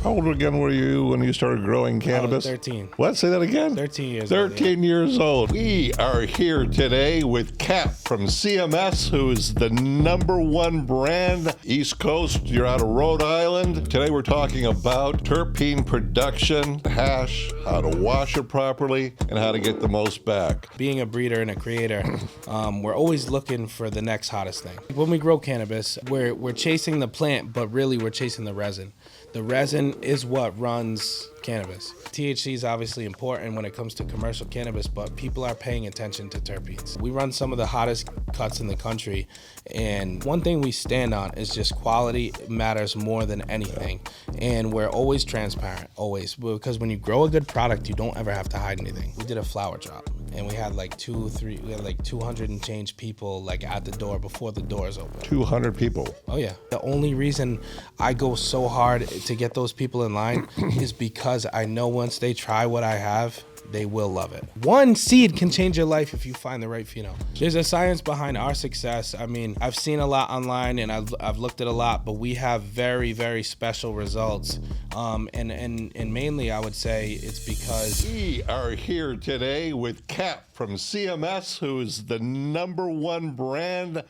How old again were you when you started growing cannabis? 13. What? Say that again? 13 years 13 years old. We are here today with Cap from CMS, who is the #1 brand East Coast. You're out of Rhode Island. Today we're talking about terpene production, hash, how to wash it properly, and how to get the most back. Being a breeder and a creator, we're always looking for the next hottest thing. When we grow cannabis, we're chasing the plant, but really we're chasing the resin. The resin is what runs cannabis. THC is obviously important when it comes to commercial cannabis, but people are paying attention to terpenes. We run some of the hottest cuts in the country, and one thing we stand on is just quality matters more than anything. And we're always transparent, always, because when you grow a good product, you don't ever have to hide anything. We did a flower drop, and we had like 200 and change people like at the door before the doors open. 200 people. Oh yeah. The only reason I go so hard to get those people in line is because I know once they try what I have, they will love it. One seed can change your life if you find the right pheno. There's a science behind our success. I mean, I've seen a lot online and I've looked at a lot, but we have very, very special results. And mainly I would say it's because we are here today with Cap from CMS, who is the #1 brand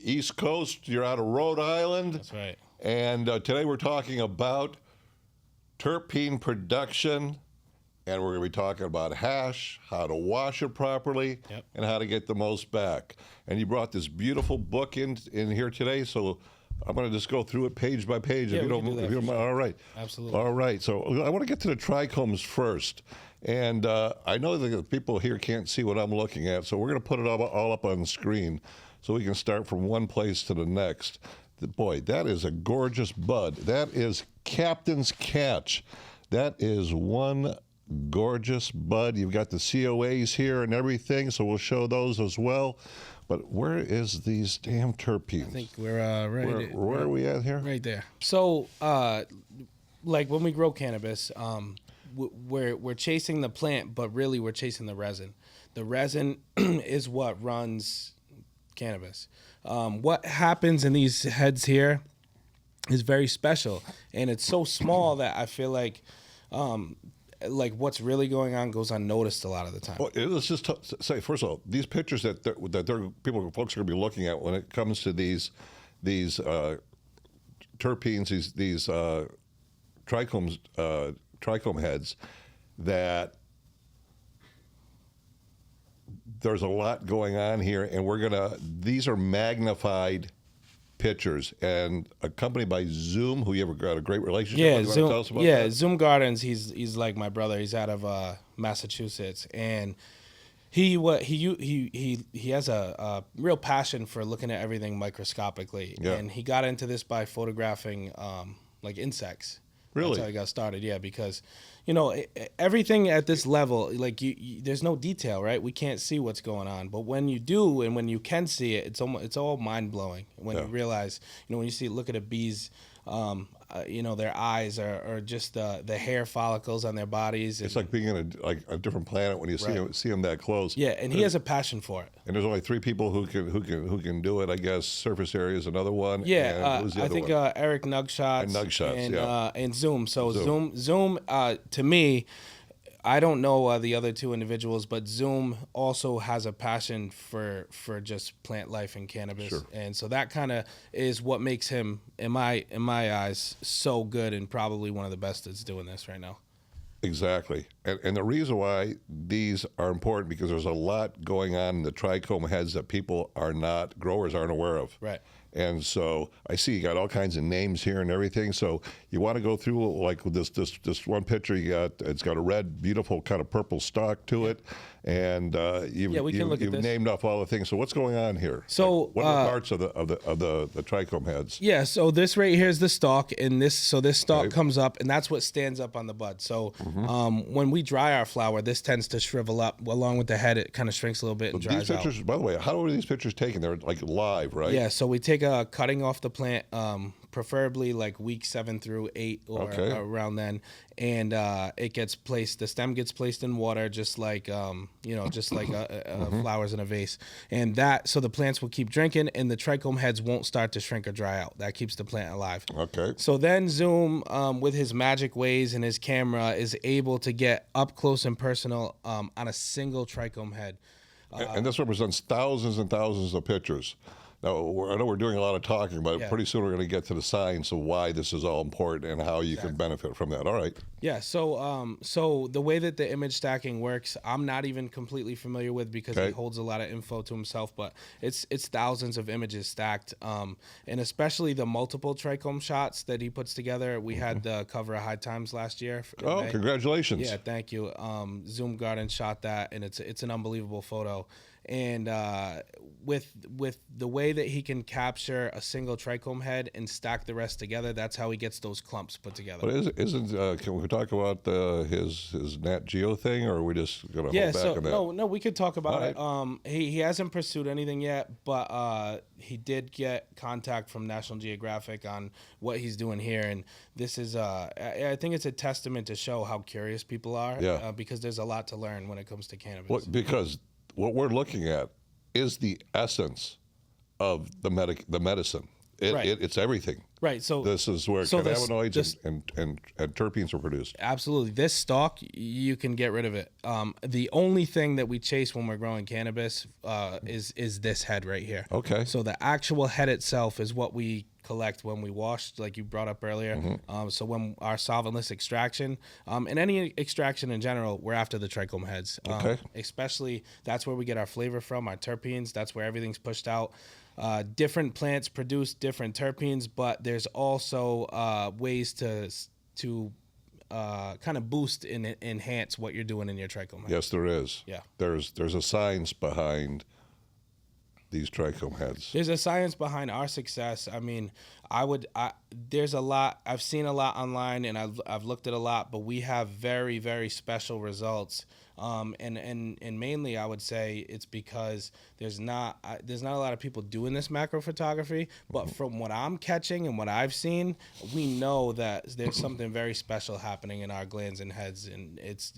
East Coast. You're out of Rhode Island. That's right. And today we're talking about terpene production, and we're going to be talking about hash, how to wash it properly, and how to get the most back. And you brought this beautiful book in here today, so I'm going to just go through it page by page. Yeah, if you don't mind. All right. Absolutely. All right. So I want to get to the trichomes first. And I know that the people here can't see what I'm looking at, so we're going to put it all up on the screen so we can start from one place to the next. Boy, that is a gorgeous bud. That is Captain's Catch. That is one gorgeous bud. You've got the COAs here and everything, so we'll show those as well. But where is these damn terpenes? I think we're right. Where are we at here? Right there. So, like when we grow cannabis, we're chasing the plant, but really we're chasing the resin. The resin is what runs cannabis. What happens in these heads here is very special, and it's so small that I feel like what's really going on goes unnoticed a lot of the time. Well, let's just say, first of all, folks are going to be looking at when it comes to these terpenes, these trichome heads, that there's a lot going on here, and these are magnified pictures, and accompanied by Zoom, who you ever got a great relationship with. Zoom, tell us about that? Zoom Gardens, he's like my brother. He's out of Massachusetts, and he has a real passion for looking at everything microscopically, and he got into this by photographing like insects. Really? That's how I got started, because, everything at this level, like there's no detail, right? We can't see what's going on. But when you do, and when you can see it, it's all mind-blowing. When you realize, when you look at a bee's, their eyes are just the hair follicles on their bodies. It's like being in a different planet when you see them that close. Yeah, and he has a passion for it. And there's only 3 people who can do it. I guess Surface Area is another one. Yeah, who's the other I think one? Eric Nugshots. And Zoom. So Zoom to me, I don't know the other 2 individuals, but Zoom also has a passion for just plant life and cannabis, and so that kind of is what makes him, in my eyes, so good and probably one of the best that's doing this right now. Exactly, and the reason why these are important, because there's a lot going on in the trichome heads that growers aren't aware of. Right. And so I see you got all kinds of names here and everything. So you want to go through like this one picture you got. It's got a red, beautiful kind of purple stalk to it, and you've named off all the things. So what's going on here? So what are the parts of the trichome heads? Yeah. So this right here is the stalk, and this stalk comes up, and that's what stands up on the bud. So when we dry our flower, this tends to shrivel up along with the head. It kind of shrinks a little bit and dries out. These pictures, by the way, how are these pictures taken? They're like live, right? Yeah. So we take a cutting off the plant preferably like week 7 through 8 or around then. And it gets placed, the stem gets placed in water, just like, just like flowers in a vase. And so the plants will keep drinking, and the trichome heads won't start to shrink or dry out. That keeps the plant alive. Okay. So then Zoom, with his magic ways and his camera, is able to get up close and personal on a single trichome head. And this represents thousands and thousands of pictures. Now, I know we're doing a lot of talking, but pretty soon we're going to get to the science of why this is all important and how you can benefit from that. All right. Yeah. So the way that the image stacking works, I'm not even completely familiar with, because he holds a lot of info to himself. But it's thousands of images stacked, and especially the multiple trichome shots that he puts together. We had the cover of High Times last year. Oh, May. Congratulations! Yeah, thank you. Zoom Garden shot that, and it's an unbelievable photo. And with the way that he can capture a single trichome head and stack the rest together, that's how he gets those clumps put together. But isn't can we talk about his Nat Geo thing, or are we just going to hold back on that? No, we could talk about it. He hasn't pursued anything yet, but he did get contact from National Geographic on what he's doing here, and this is I think it's a testament to show how curious people are. Because there's a lot to learn when it comes to cannabis. Well, because what we're looking at is the essence of the medicine. It's everything. Right. So this is where cannabinoids and terpenes are produced. Absolutely. This stalk, you can get rid of it. The only thing that we chase when we're growing cannabis is this head right here. Okay. So the actual head itself is what we collect when we wash, like you brought up earlier. So when our solventless extraction, and any extraction in general, we're after the trichome heads. Especially, that's where we get our flavor from, our terpenes. That's where everything's pushed out. Different plants produce different terpenes, but there's also ways to kind of boost and enhance what you're doing in your trichome head. Yes, there is. Yeah. There's a science behind these trichome heads. There's a science behind our success. I mean, there's a lot. I've seen a lot online, and I've looked at a lot, but we have very, very special results. And mainly, I would say it's because there's not a lot of people doing this macro photography. But from what I'm catching and what I've seen, we know that there's something very special happening in our glands and heads, and it's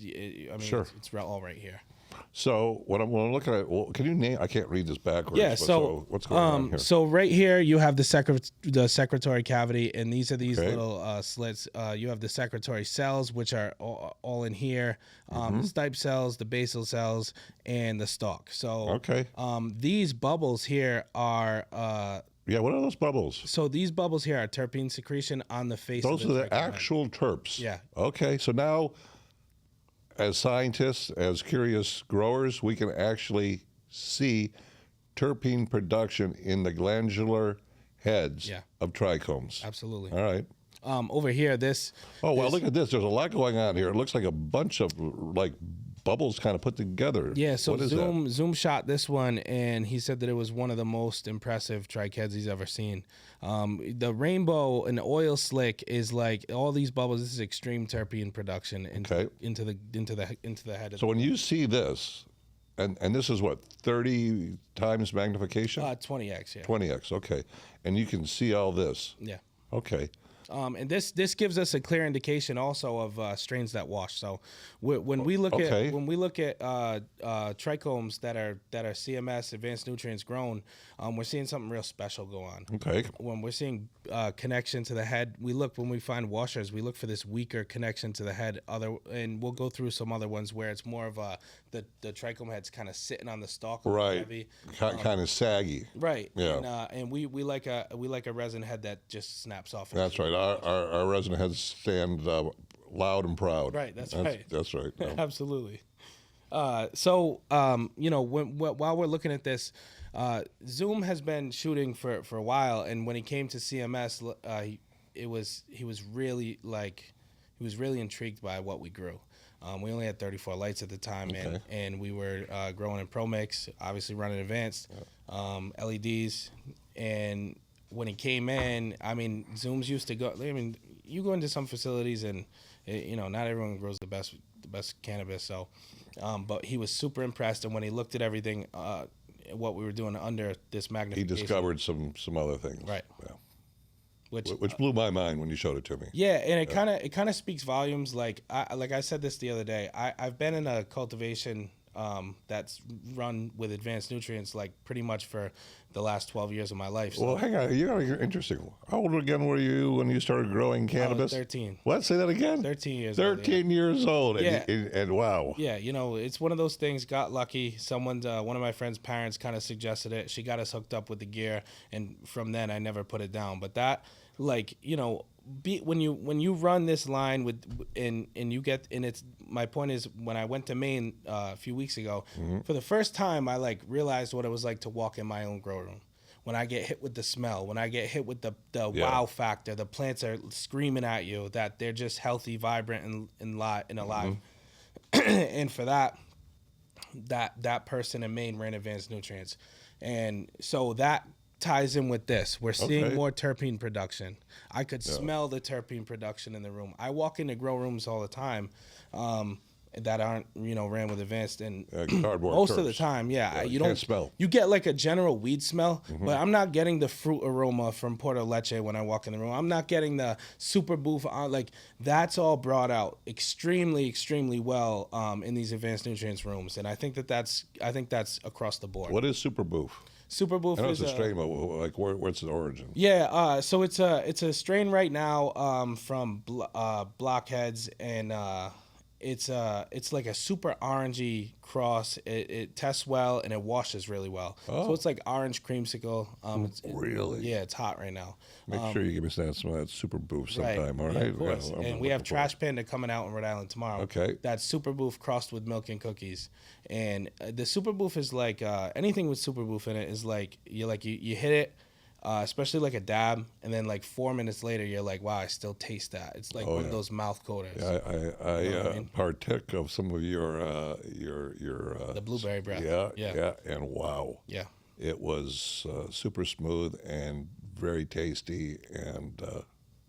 all right here. So what I'm looking at, well, can you name? I can't read this backwards. Yeah. So what's going on here? So right here you have the secretory cavity, and these are these little slits. You have the secretory cells, which are all in here. Stipe cells, the basal cells, and the stalk. So these bubbles here are. Yeah, what are those bubbles? So these bubbles here are terpene secretion on the face. Those are the actual terps. Yeah. Okay, so now, as scientists, as curious growers, we can actually see terpene production in the glandular heads of trichomes. Absolutely. All right. Over here, this. Oh, well, look at this. There's a lot going on here. It looks like a bunch of, like, bubbles kind of put together. Yeah, so Zoom shot this one, and he said that it was one of the most impressive tricheads he's ever seen. The rainbow and oil slick is like all these bubbles. This is extreme terpene production into the head. So when you see this, and this is what, 30 times magnification? 20x, yeah. 20x, okay. And you can see all this. Yeah. Okay. And this gives us a clear indication also of strains that wash. So when we look at trichomes that are CMS advanced nutrients grown, we're seeing something real special go on. Okay. When we're seeing connection to the head, when we find washers, we look for this weaker connection to the head. And we'll go through some other ones where it's more of the trichome head's kind of sitting on the stalk. Right. Heavy. Kind of saggy. Right. Yeah. And we like a resin head that just snaps off. That's right. Our resin heads stand loud and proud. Right. That's right. That's right. Yeah. Absolutely. While we're looking at this, Zoom has been shooting for a while, and when he came to CMS, he was really intrigued by what we grew. We only had 34 lights at the time, and we were growing in Pro Mix, obviously running advanced LEDs, and when he came in, I mean, Zoom's used to go. I mean, you go into some facilities, and not everyone grows the best cannabis. So, but he was super impressed, and when he looked at everything, what we were doing under this magnification, he discovered some other things. Right. Yeah. which blew my mind when you showed it to me. Yeah, and it kind of speaks volumes. Like I said this the other day. I've been in a cultivation that's run with advanced nutrients like pretty much for the last 12 years of my life. So. Well, hang on. You're interesting. How old again were you when you started growing cannabis? 13. What? Say that again? 13 years 13 old. years old. Yeah. And wow. Yeah, it's one of those things. Got lucky. One of my friend's parents kind of suggested it. She got us hooked up with the gear, and from then I never put it down. But that, like, when you run this line with and you get, and it's, my point is, when I went to Maine a few weeks ago, for the first time I like realized what it was like to walk in my own grow room. When I get hit with the smell, when I get hit with the wow factor, the plants are screaming at you that they're just healthy, vibrant, and alive. And for that person in Maine ran advanced nutrients, and so that ties in with this. We're seeing more terpene production. I could smell the terpene production in the room. I walk into grow rooms all the time that aren't, ran with advanced, and most of the time, you don't smell. You get like a general weed smell, but I'm not getting the fruit aroma from Porto Leche when I walk in the room. I'm not getting the super boof. Like, that's all brought out extremely, extremely well in these advanced nutrients rooms, and I think that's across the board. What is super boof? Super boof is a strain, but like where's the origin? Yeah, so it's a strain right now from Blockheads, and it's like a super orangey cross. It tests well and it washes really well. So it's like orange creamsicle. Really? Yeah, it's hot right now. Make sure you give me some of that super boof sometime, all right? Of course. And we have Trash Panda coming out in Rhode Island tomorrow. Okay. That's super boof crossed with milk and cookies. And the super boof is like anything with super boof in it is like you hit it. Especially like a dab, and then like 4 minutes later, you're like, "Wow, I still taste that." It's like one of those mouth coaters. Yeah, I partook of some of your the blueberry breath. Yeah, and wow, yeah, it was super smooth and very tasty, and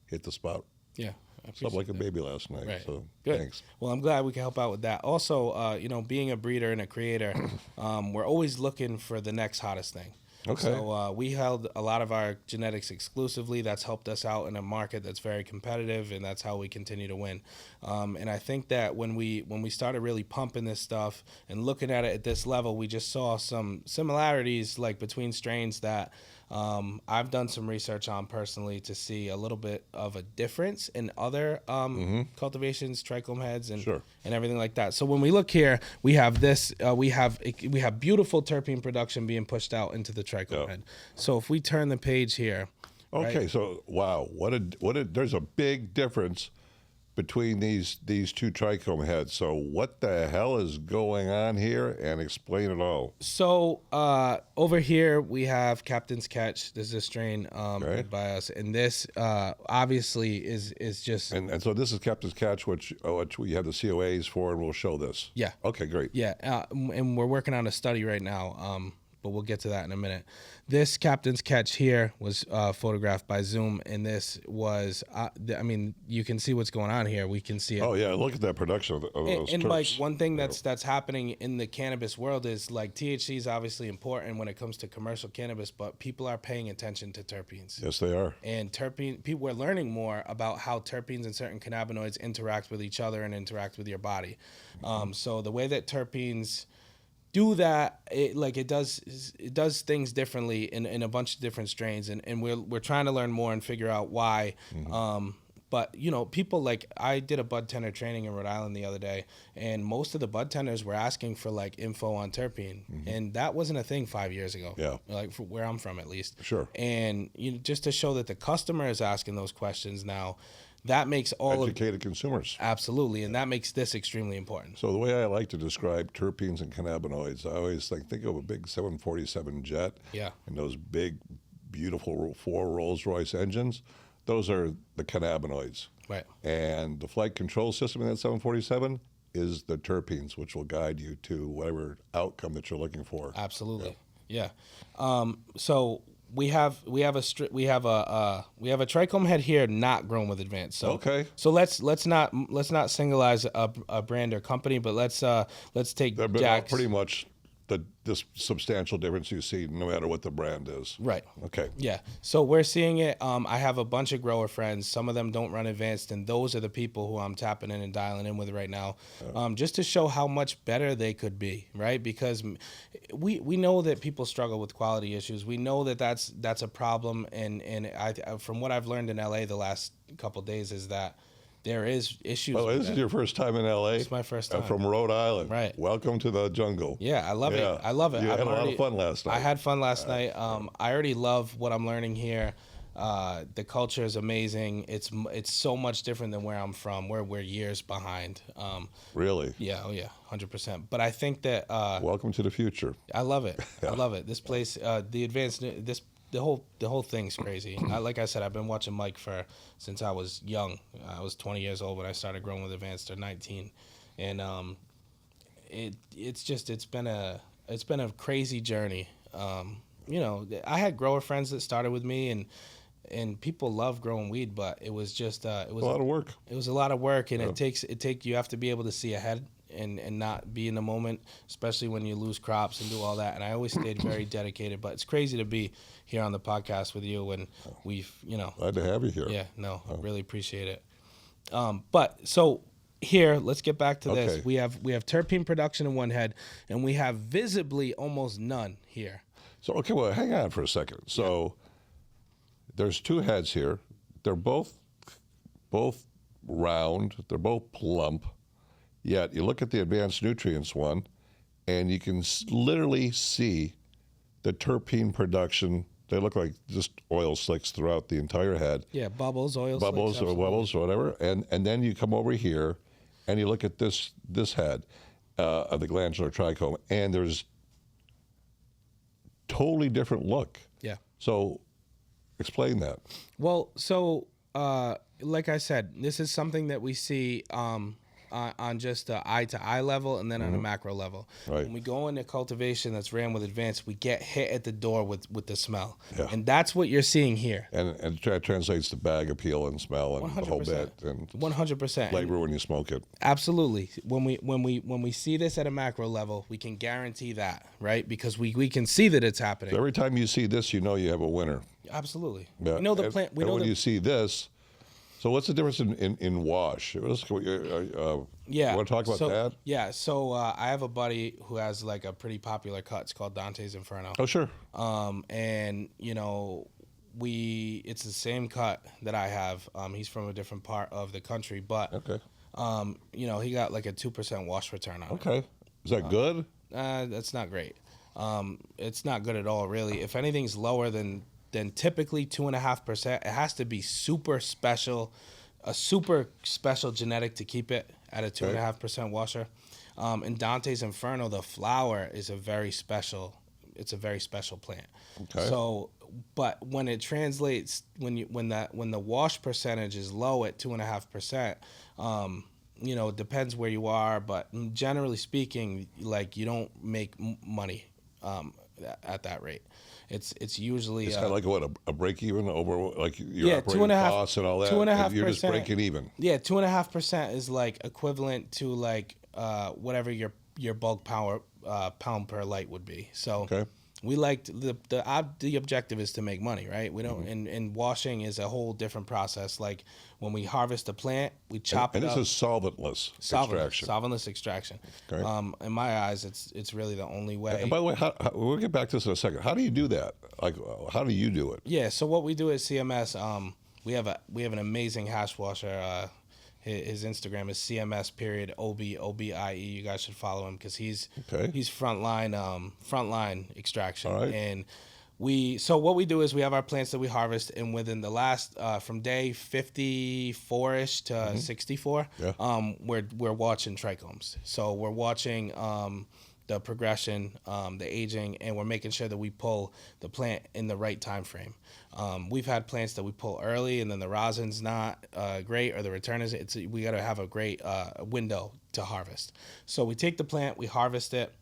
hit the spot. Yeah, slept like a baby last night. Right. So Good. Thanks. Well, I'm glad we can help out with that. Also, being a breeder and a creator, we're always looking for the next hottest thing. Okay. So we held a lot of our genetics exclusively. That's helped us out in a market that's very competitive, and that's how we continue to win. And I think that when we started really pumping this stuff and looking at it at this level, we just saw some similarities like between strains that I've done some research on personally to see a little bit of a difference in other cultivations, trichome heads, and everything like that. So when we look here, we have this. We have beautiful terpene production being pushed out into the trichome head. So if we turn the page here, okay. So wow, what a there's a big difference between these two trichome heads. So what the hell is going on here? And explain it all. So over here we have Captain's Catch. This is a strain made by us, and this obviously is just. And so this is Captain's Catch, which we have the COAs for, and we'll show this. Yeah. Okay, great. Yeah, and we're working on a study right now. But we'll get to that in a minute. This Captain's Catch here was photographed by Zoom, and this was, you can see what's going on here. We can see it. Oh, yeah, look at that production of those and terps. like, one thing that's happening in the cannabis world is, like, THC is obviously important when it comes to commercial cannabis, but people are paying attention to terpenes. Yes, they are. And people are learning more about how terpenes and certain cannabinoids interact with each other and interact with your body. So the way that terpenes do that, it does things differently in a bunch of different strains, and we're trying to learn more and figure out why. But people, like, I did a bud tender training in Rhode Island the other day, and most of the bud tenders were asking for like info on terpene, and that wasn't a thing 5 years ago. Yeah, like for where I'm from at least. Sure. And just to show that the customer is asking those questions now. That makes all educated consumers. Absolutely, and that makes this extremely important. So the way I like to describe terpenes and cannabinoids, I always think of a big 747 jet. Yeah. And those big, beautiful 4 Rolls-Royce engines. Those are the cannabinoids. Right. And the flight control system in that 747 is the terpenes, which will guide you to whatever outcome that you're looking for. Absolutely. Yeah. So we have a trichome head here not grown with advanced. So okay. So let's not singleize a brand or company, but let's take They're Jack's. pretty much this substantial difference you see no matter what the brand is. Right. Okay. Yeah. So we're seeing it. I have a bunch of grower friends. Some of them don't run advanced, and those are the people who I'm tapping in and dialing in with right now, just to show how much better they could be, right? Because we know that people struggle with quality issues. We know that that's a problem, and I from what I've learned in LA the last couple of days is that there is issues. Oh, this is your first time in LA? It's my first time. From Rhode Island. Right. Welcome to the jungle. Yeah, I love it. I love it. You had a lot of fun last night. I had fun last night. I already love what I'm learning here. The culture is amazing. It's so much different than where I'm from. We're years behind. Really? Yeah. Oh yeah. 100%. But I think that welcome to the future. I love it. I love it. This place, the advanced, the whole thing's crazy. Like I said, I've been watching Mike since I was young. I was 20 years old when I started growing with advanced, or 19, and it's been a crazy journey. I had grower friends that started with me, and people love growing weed, but it was just it was a lot of work. It was a lot of work, and you have to be able to see ahead and not be in the moment, especially when you lose crops and do all that. And I always stayed very dedicated. But it's crazy to be here on the podcast with you, and we've glad to have you here. Yeah, no, really appreciate it. But so here, let's get back to this. We have terpene production in one head, and we have visibly almost none here. So well, hang on for a second. So there's two heads here. They're both round. They're both plump. Yet you look at the advanced nutrients one, and you can literally see the terpene production. They look like just oil slicks throughout the entire head. Yeah, bubbles, oil bubbles, slicks, or bubbles, or whatever. And then you come over here, and you look at this head of the glandular trichome, and there's totally different look. Yeah. So explain that. Well, so like I said, this is something that we see on just eye to eye level, and then on a macro level. Right. When we go into cultivation that's ran with advanced, we get hit at the door with the smell. Yeah. And that's what you're seeing here. And it translates to bag appeal and smell and the whole bit. And 100%. Flavor when you smoke it. Absolutely. When we see this at a macro level, we can guarantee that, right? Because we can see that it's happening. So every time you see this, you know you have a winner. Absolutely. Yeah. We know the plant. When you see this, so what's the difference in wash? Yeah. You want to talk about that? Yeah. So I have a buddy who has like a pretty popular cut. It's called Dante's Inferno. Oh, sure. And it's the same cut that I have. He's from a different part of the country, but okay. He got like a 2% wash return on it. Okay. Is that good? That's not great. It's not good at all, really. If anything's lower than typically 2.5%, it has to be super special genetic to keep it at a 2.5% washer. In Dante's Inferno, the flower is a very special plant. Okay. So, but when it translates, when the wash percentage is low at 2.5%, it depends where you are, but generally speaking, like you don't make money at that rate. It's usually it's kind of like a break even over like your operating 2.5 costs and all that. 2.5%. You're just breaking even. Yeah, 2.5% is like equivalent to like whatever your bulk pound per light would be. So we like the objective is to make money, right? We don't and washing is a whole different process. Like when we harvest a plant, we chop it up. And this is solventless extraction. Solventless extraction. Okay. In my eyes, it's really the only way. And by the way, we'll get back to this in a second. How do you do that? Like, how do you do it? Yeah. So what we do at CMS, we have an amazing hash washer. His Instagram is CMS.OBIE. You guys should follow him because he's frontline extraction. All right. And what we do is we have our plants that we harvest, and within the last from day 54ish to 64, we're watching trichomes. So we're watching the progression, the aging, and we're making sure that we pull the plant in the right time frame. We've had plants that we pull early, and then the rosin's not great, or the return is. We got to have a great window to harvest. So we take the plant, we harvest it.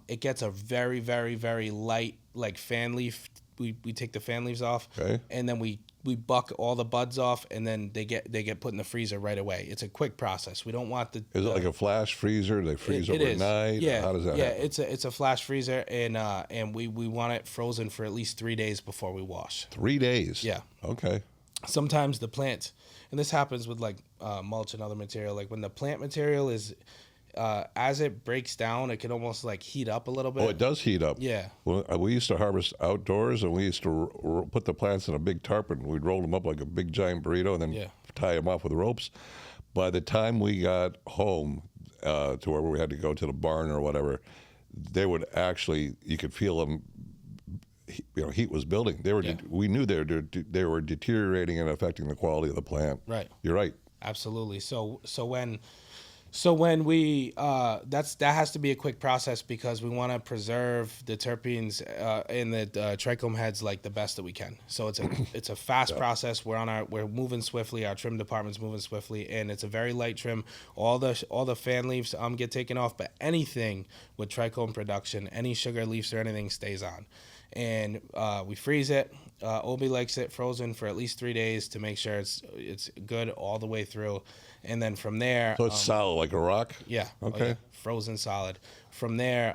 It gets a very, very, very light, like fan leaf. We take the fan leaves off, and then we we buck all the buds off, and then they get put in the freezer right away. It's a quick process. We don't want the. Is it like a flash freezer? They freeze It is. overnight? Yeah. How does that happen? It's a flash freezer, and we want it frozen for at least 3 days before we wash. 3 days? Yeah. Okay. Sometimes the plant, and this happens with like mulch and other material, like when the plant material is, as it breaks down, it can almost like heat up a little bit. Oh, it does heat up. Yeah. Well, we used to harvest outdoors, and we used to put the plants in a big tarpon. We'd roll them up like a big giant burrito, and then tie them off with ropes. By the time we got home to where we had to go to the barn or whatever, they would actually, you could feel them. Heat was building. They were. We knew they were deteriorating and affecting the quality of the plant. Right. You're right. Absolutely. So when we that has to be a quick process because we want to preserve the terpenes in the trichome heads like the best that we can. So it's a fast process. We're moving swiftly. Our trim department's moving swiftly, and it's a very light trim. All the fan leaves get taken off, but anything with trichome production, any sugar leaves or anything stays on. And we freeze it. Obi likes it frozen for at least 3 days to make sure it's good all the way through. And then from there, so it's solid like a rock. Yeah. Okay. Oh, yeah. Frozen solid. From there,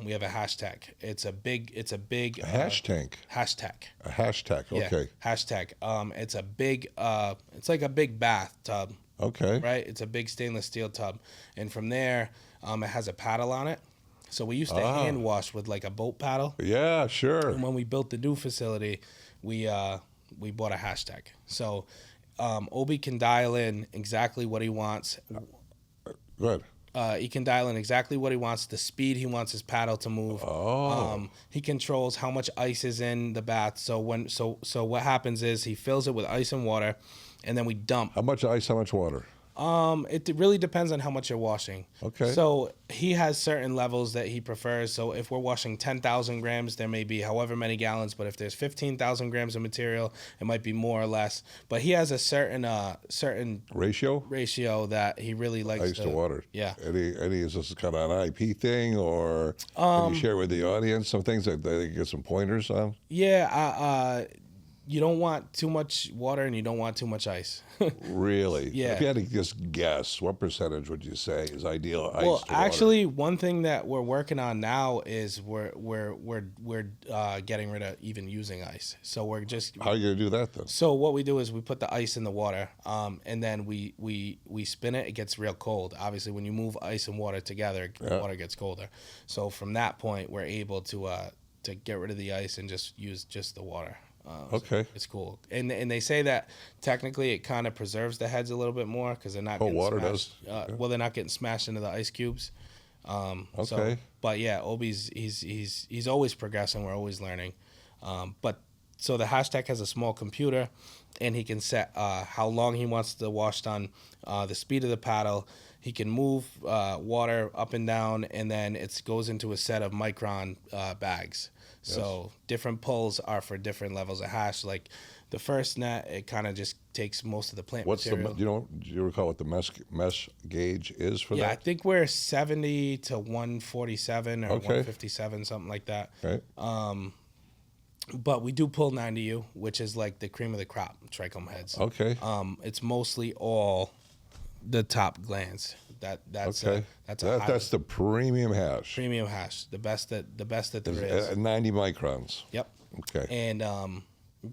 we have a hashtag. It's a big. A hash tank. Hashtag. A hashtag. Okay. Yeah, hashtag. It's a big. It's like a big bath tub. Okay. Right. It's a big stainless steel tub, and from there, it has a paddle on it. So we used to hand wash with like a boat paddle. Yeah, sure. And when we built the new facility, we bought a hashtag. So Obi can dial in exactly what he wants. Good. He can dial in exactly what he wants, the speed he wants his paddle to move. He controls how much ice is in the bath. So what happens is he fills it with ice and water, and then we dump. How much ice? How much water? It really depends on how much you're washing. Okay. So he has certain levels that he prefers. So if we're washing 10,000 grams, there may be however many gallons. But if there's 15,000 grams of material, it might be more or less. But he has a certain ratio that he really likes. Ice to water. Yeah. Eddie, is this kind of an IP thing, or can you share with the audience some things that they can get some pointers on? Yeah. You don't want too much water and you don't want too much ice. Really? Yeah. If you had to just guess, what percentage would you say is ideal ice Well, to water? actually, one thing that we're working on now is we're getting rid of even using ice. So we're just. How are you gonna do that then? So what we do is we put the ice in the water, and then we spin it. It gets real cold. Obviously, when you move ice and water together, the water gets colder. So from that point, we're able to get rid of the ice and just use just the water. Okay. So it's cool, and they say that technically it kind of preserves the heads a little bit more because they're not. Oh, getting water smashed. does. Well, they're not getting smashed into the ice cubes. Okay. So, but yeah, Obi's he's always progressing. We're always learning. But so the hashtag has a small computer, and he can set how long he wants the wash done, the speed of the paddle. He can move water up and down, and then it goes into a set of micron bags. Yes. So different pulls are for different levels of hash. Like the first net, it kind of just takes most of the plant material. Do you recall what the mesh gauge is for that? Yeah, I think we're 70 to 147 or 157, something like that. Right. But we do pull 90U, which is like the cream of the crop trichome heads. Okay. It's mostly all the top glands. That's okay. That's the premium hash. Premium hash, the best that there is. At 90 microns. Yep. Okay. And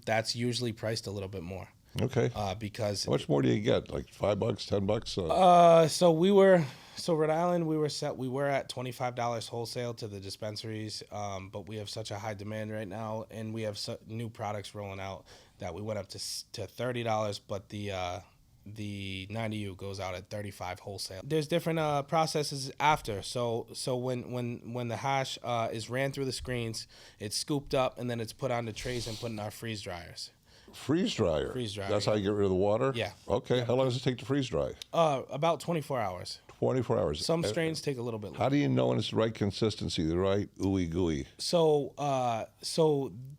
that's usually priced a little bit more. Okay. Because how much more do you get? Like $5, $10? So Rhode Island, we were at $25 wholesale to the dispensaries, but we have such a high demand right now, and we have new products rolling out that we went up to $30, but the 90U goes out at $35 wholesale. There's different processes after. So when the hash is ran through the screens, it's scooped up and then it's put onto trays and put in our freeze dryers. Freeze dryer. Freeze dryer. That's how you get rid of the water? Yeah. Okay. Yeah. How long does it take to freeze dry? About 24 hours. 24 hours. Some strains take a little bit longer. How do you know when it's the right consistency, the right ooey gooey? So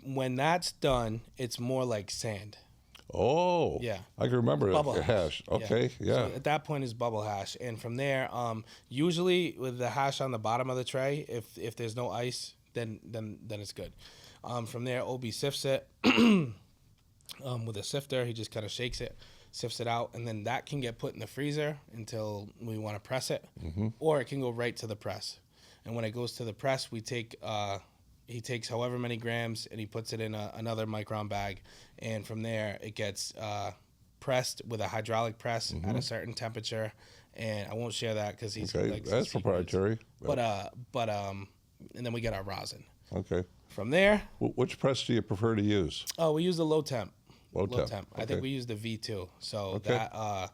when that's done, it's more like sand. Oh. Yeah. I can remember bubble the hash. Okay, yeah. So at that point is bubble hash. And from there, usually with the hash on the bottom of the tray, if there's no ice, then it's good. From there, OB sifts it. with a sifter. He just kind of shakes it, sifts it out, and then that can get put in the freezer until we want to press it, or it can go right to the press. And when it goes to the press, we take he takes however many grams and he puts it in another micron bag, and from there it gets pressed with a hydraulic press at a certain temperature. And I won't share that because he's like that's proprietary. But and then we get our rosin. Okay. From there, Which press do you prefer to use? oh, we use the low temp. Low temp. I think we use the V2. So Okay. that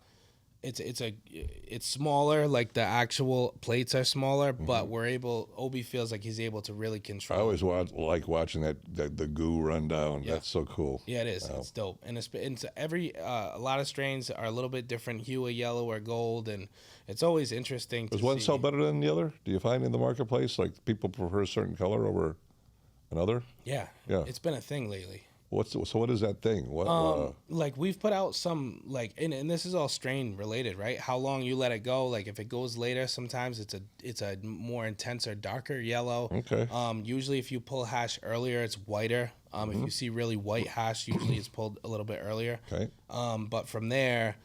it's smaller. Like the actual plates are smaller, but we're able. Obi feels like he's able to really I control. always like watching the goo run down. Yeah. That's so cool. Yeah, it is. It's dope, and it's every a lot of strains are a little bit different hue of yellow or gold, and it's always interesting. Does to one see. sell better than the other? Do you find in the marketplace like people prefer a certain color over another? Yeah, Yeah. it's been a thing lately. So what is that thing? What? Like we've put out some like, and this is all strain related, right? How long you let it go. Like if it goes later, sometimes it's a more intense or darker yellow. Okay. Usually if you pull hash earlier, it's whiter. If you see really white hash, usually it's pulled a little bit earlier. Okay. But from there,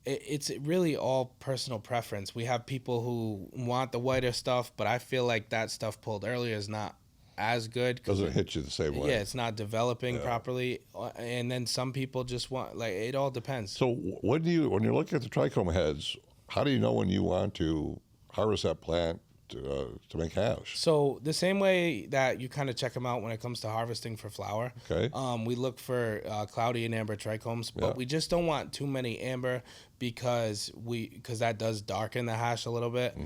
it's really all personal preference. We have people who want the whiter stuff, but I feel like that stuff pulled earlier is not as good. Doesn't hit you the same way. Yeah, it's not developing properly, and then some people just want, like, it all depends. So when you're looking at the trichome heads, how do you know when you want to harvest that plant to make hash? So the same way that you kind of check them out when it comes to harvesting for flower. Okay. We look for cloudy and amber trichomes, but Yeah. we just don't want too many amber because that does darken the hash a little bit.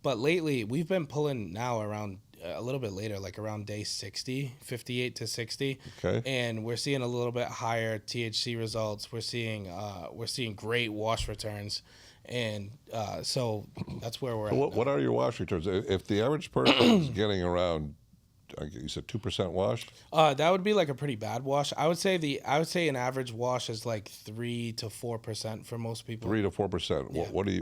But lately we've been pulling now around a little bit later, like around day 60, 58 to 60. Okay. And we're seeing a little bit higher THC results. We're seeing great wash returns. And so that's where we're at. What are your wash returns? If the average person is getting around, you said 2% washed? That would be like a pretty bad wash. I would say an average wash is like 3 to 4% for most people. 3 to 4%. Yeah. What do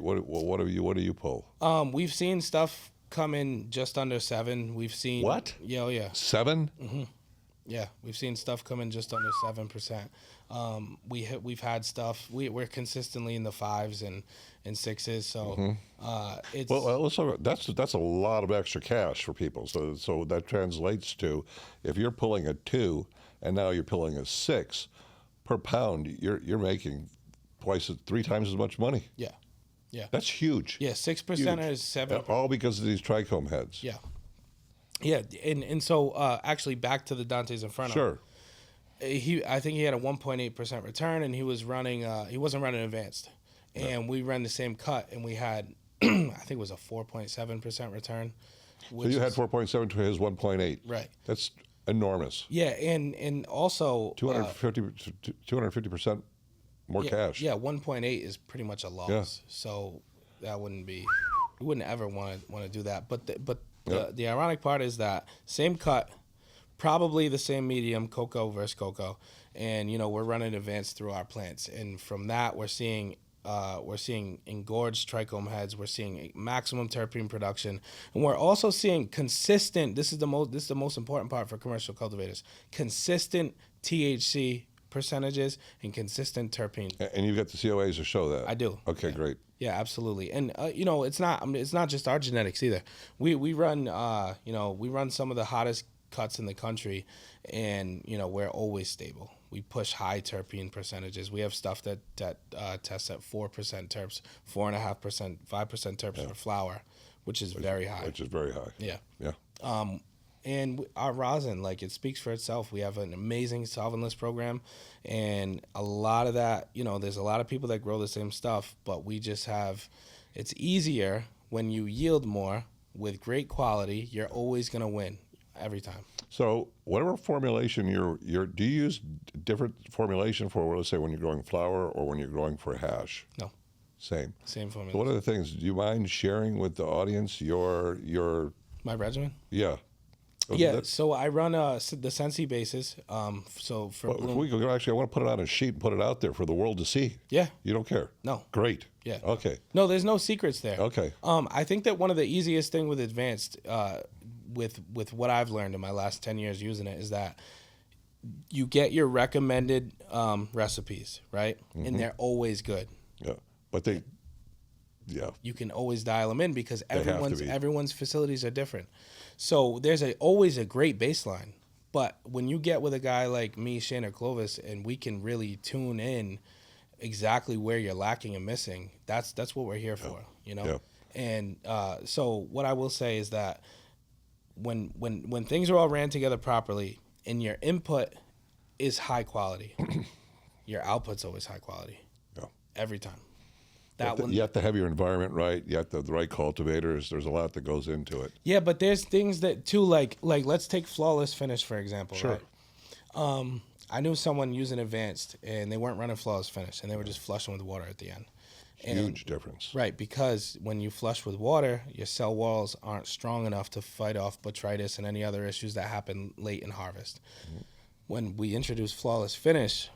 you pull? We've seen stuff come in just under 7. We've seen What? Yeah, oh yeah. 7? Yeah, we've seen stuff come in just under 7%. We've had stuff. We're consistently in the 5s and 6s. So it's Well, let's talk about, that's a lot of extra cash for people. So that translates to, if you're pulling a 2 and now you're pulling a 6 per pound, you're making 3 times as much money. yeah. That's huge. Yeah, 6% is 7. All because of these trichome heads. Yeah. Yeah, and so actually back to the Dante's Inferno. Sure. I think he had a 1.8% return, and he was running. He wasn't running advanced, and we ran the same cut, and we had, I think it was a 4.7% returon. So you had 4.7 to his 1.8. Right. That's enormous. Yeah, and also 250% more cash. Yeah, 1.8 is pretty much a loss. Yeah. So that wouldn't be. We wouldn't ever want to do that. But the ironic part is that same cut, probably the same medium, cocoa versus cocoa, and we're running advanced through our plants, and from that we're seeing engorged trichome heads, we're seeing maximum terpene production, and we're also seeing consistent. This is the most important part for commercial cultivators: consistent THC percentages and consistent terpene. And you've got the COAs to show that. I do. Okay, great. Yeah, absolutely. And it's not just our genetics either. We run some of the hottest cuts in the country, and we're always stable. We push high terpene percentages. We have stuff that tests at 4% terps, 4.5%, 5% terps for flower, which is very high. Which is very high. Yeah. Yeah. And our rosin, like, it speaks for itself. We have an amazing Solventless program, and a lot of that, there's a lot of people that grow the same stuff, but we just have, it's easier when you yield more with great quality. You're always going to win every time. So whatever formulation do you use different formulation for, let's say, when you're growing flower or when you're growing for hash? No. Same Formula. So what are the things, do you mind sharing with the audience your My regimen? Yeah. Yeah, so I run the Sensi basis. So for bloom. I want to put it on a sheet and put it out there for the world to see. Yeah. You don't care? No. Great. Yeah. Okay. No, there's no secrets there. Okay. I think that one of the easiest thing with advanced, with what I've learned in my last 10 years using it, is that you get your recommended recipes, right? And they're always good. Yeah, but they, yeah, You can always dial them in because have to everyone's facilities are different. So there's always a great baseline. But when you get with a guy like me, Shane, or Clovis, and we can really tune in exactly where you're lacking and missing, that's what we're here for, you know? Yeah. And so what I will say is that when things are all ran together properly and your input is high quality, your output's always high quality. Yeah. Every time. You have to have your environment right. You have to have the right cultivators. There's a lot that goes into it. Yeah, but there's things that too, like let's take flawless finish for example. Sure. Right? I knew someone using advanced, and they weren't running flawless finish, and they were just flushing with water at the end. Huge difference. Right, because when you flush with water, your cell walls aren't strong enough to fight off botrytis and any other issues that happen late in harvest. When we introduced flawless finish,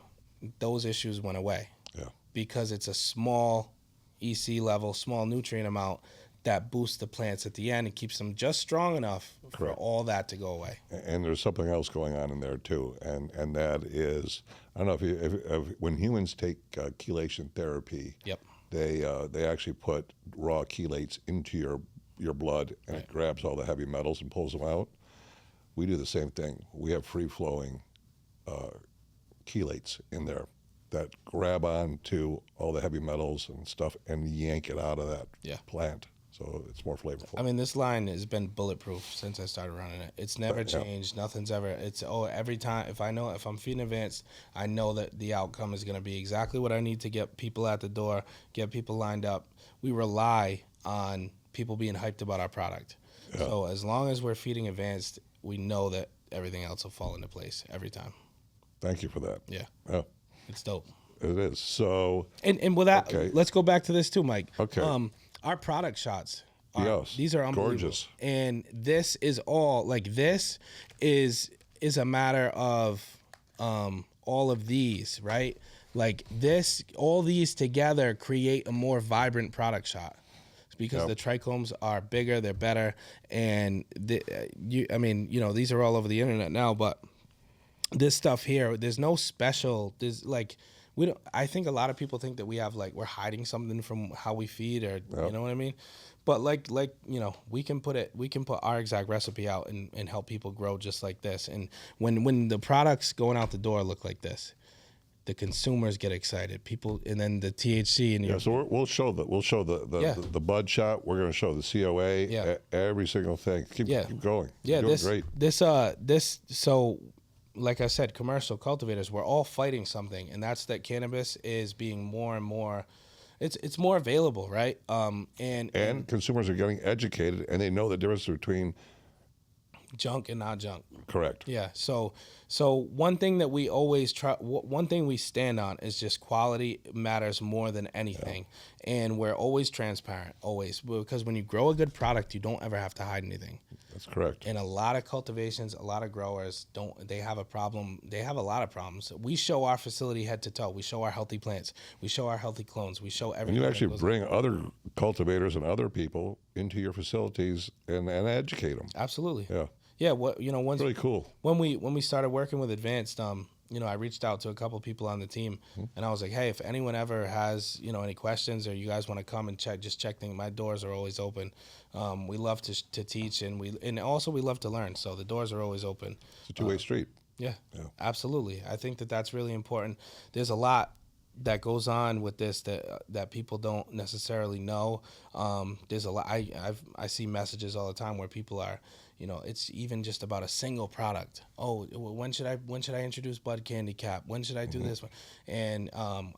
those issues went away. Yeah. Because it's a small EC level, small nutrient amount that boosts the plants at the end and keeps them just strong enough for all that to go away. And there's something else going on in there too, and that is, I don't know if when humans take chelation therapy, Yep. they actually put raw chelates into your blood, and it grabs all the heavy metals and pulls them out. We do the same thing. We have free flowing chelates in there that grab on to all the heavy metals and stuff and yank it out of that plant. So it's more flavorful. I mean, this line has been bulletproof since I started running it. It's never changed. Nothing's ever. Every time if I'm feeding advanced, I know that the outcome is going to be exactly what I need to get people at the door, get people lined up. We rely on people being hyped about our product. Yeah. So as long as we're feeding advanced, we know that everything else will fall into place every time. Thank you for that. Yeah. Yeah. It's dope. It is. So. And with that, let's go back to this too, Mike. Okay. Our product shots, these are unbelievable. Gorgeous. And this is all, this is a matter of all of these, right? All these together create a more vibrant product shot. Because the trichomes are bigger, they're better, and these are all over the internet now. But this stuff here, there's no special. We don't. I think a lot of people think that we have we're hiding something from how we feed, or you know what I mean. But we can put our exact recipe out and help people grow just like this. And when the products going out the door look like this, the consumers get excited. People, and then the THC and so we'll show the bud shot. We're going to show the COA. Every single thing. Keep going. Yeah, You're doing great. This. So, like I said, commercial cultivators, we're all fighting something, and that's that cannabis is being more and more. It's more available, right? And consumers are getting educated, and they know the difference between junk and not junk. Correct. Yeah. So one thing that we always one thing we stand on is just quality matters more than anything. Yeah. And we're always transparent, always. Because when you grow a good product, you don't ever have to hide anything. That's correct. And a lot of cultivations, a lot of growers they have a problem. They have a lot of problems. We show our facility head to toe. We show our healthy plants. We show our healthy clones. We show everything. And you actually bring other cultivators and other people into your facilities and educate them. Absolutely. Yeah. Yeah, once really cool. When we started working with Advanced, I reached out to a couple people on the team, and I was like, hey, if anyone ever has any questions or you guys want to come and check things, my doors are always open. We love to teach, and also we love to learn, so the doors are always open. It's a two-way street. Yeah, absolutely. I think that's really important. There's a lot that goes on with this that people don't necessarily know. There's a lot. I see messages all the time where people are. It's even just about a single product. Oh, when should I introduce Bud Candy Cap? When should I do this one? And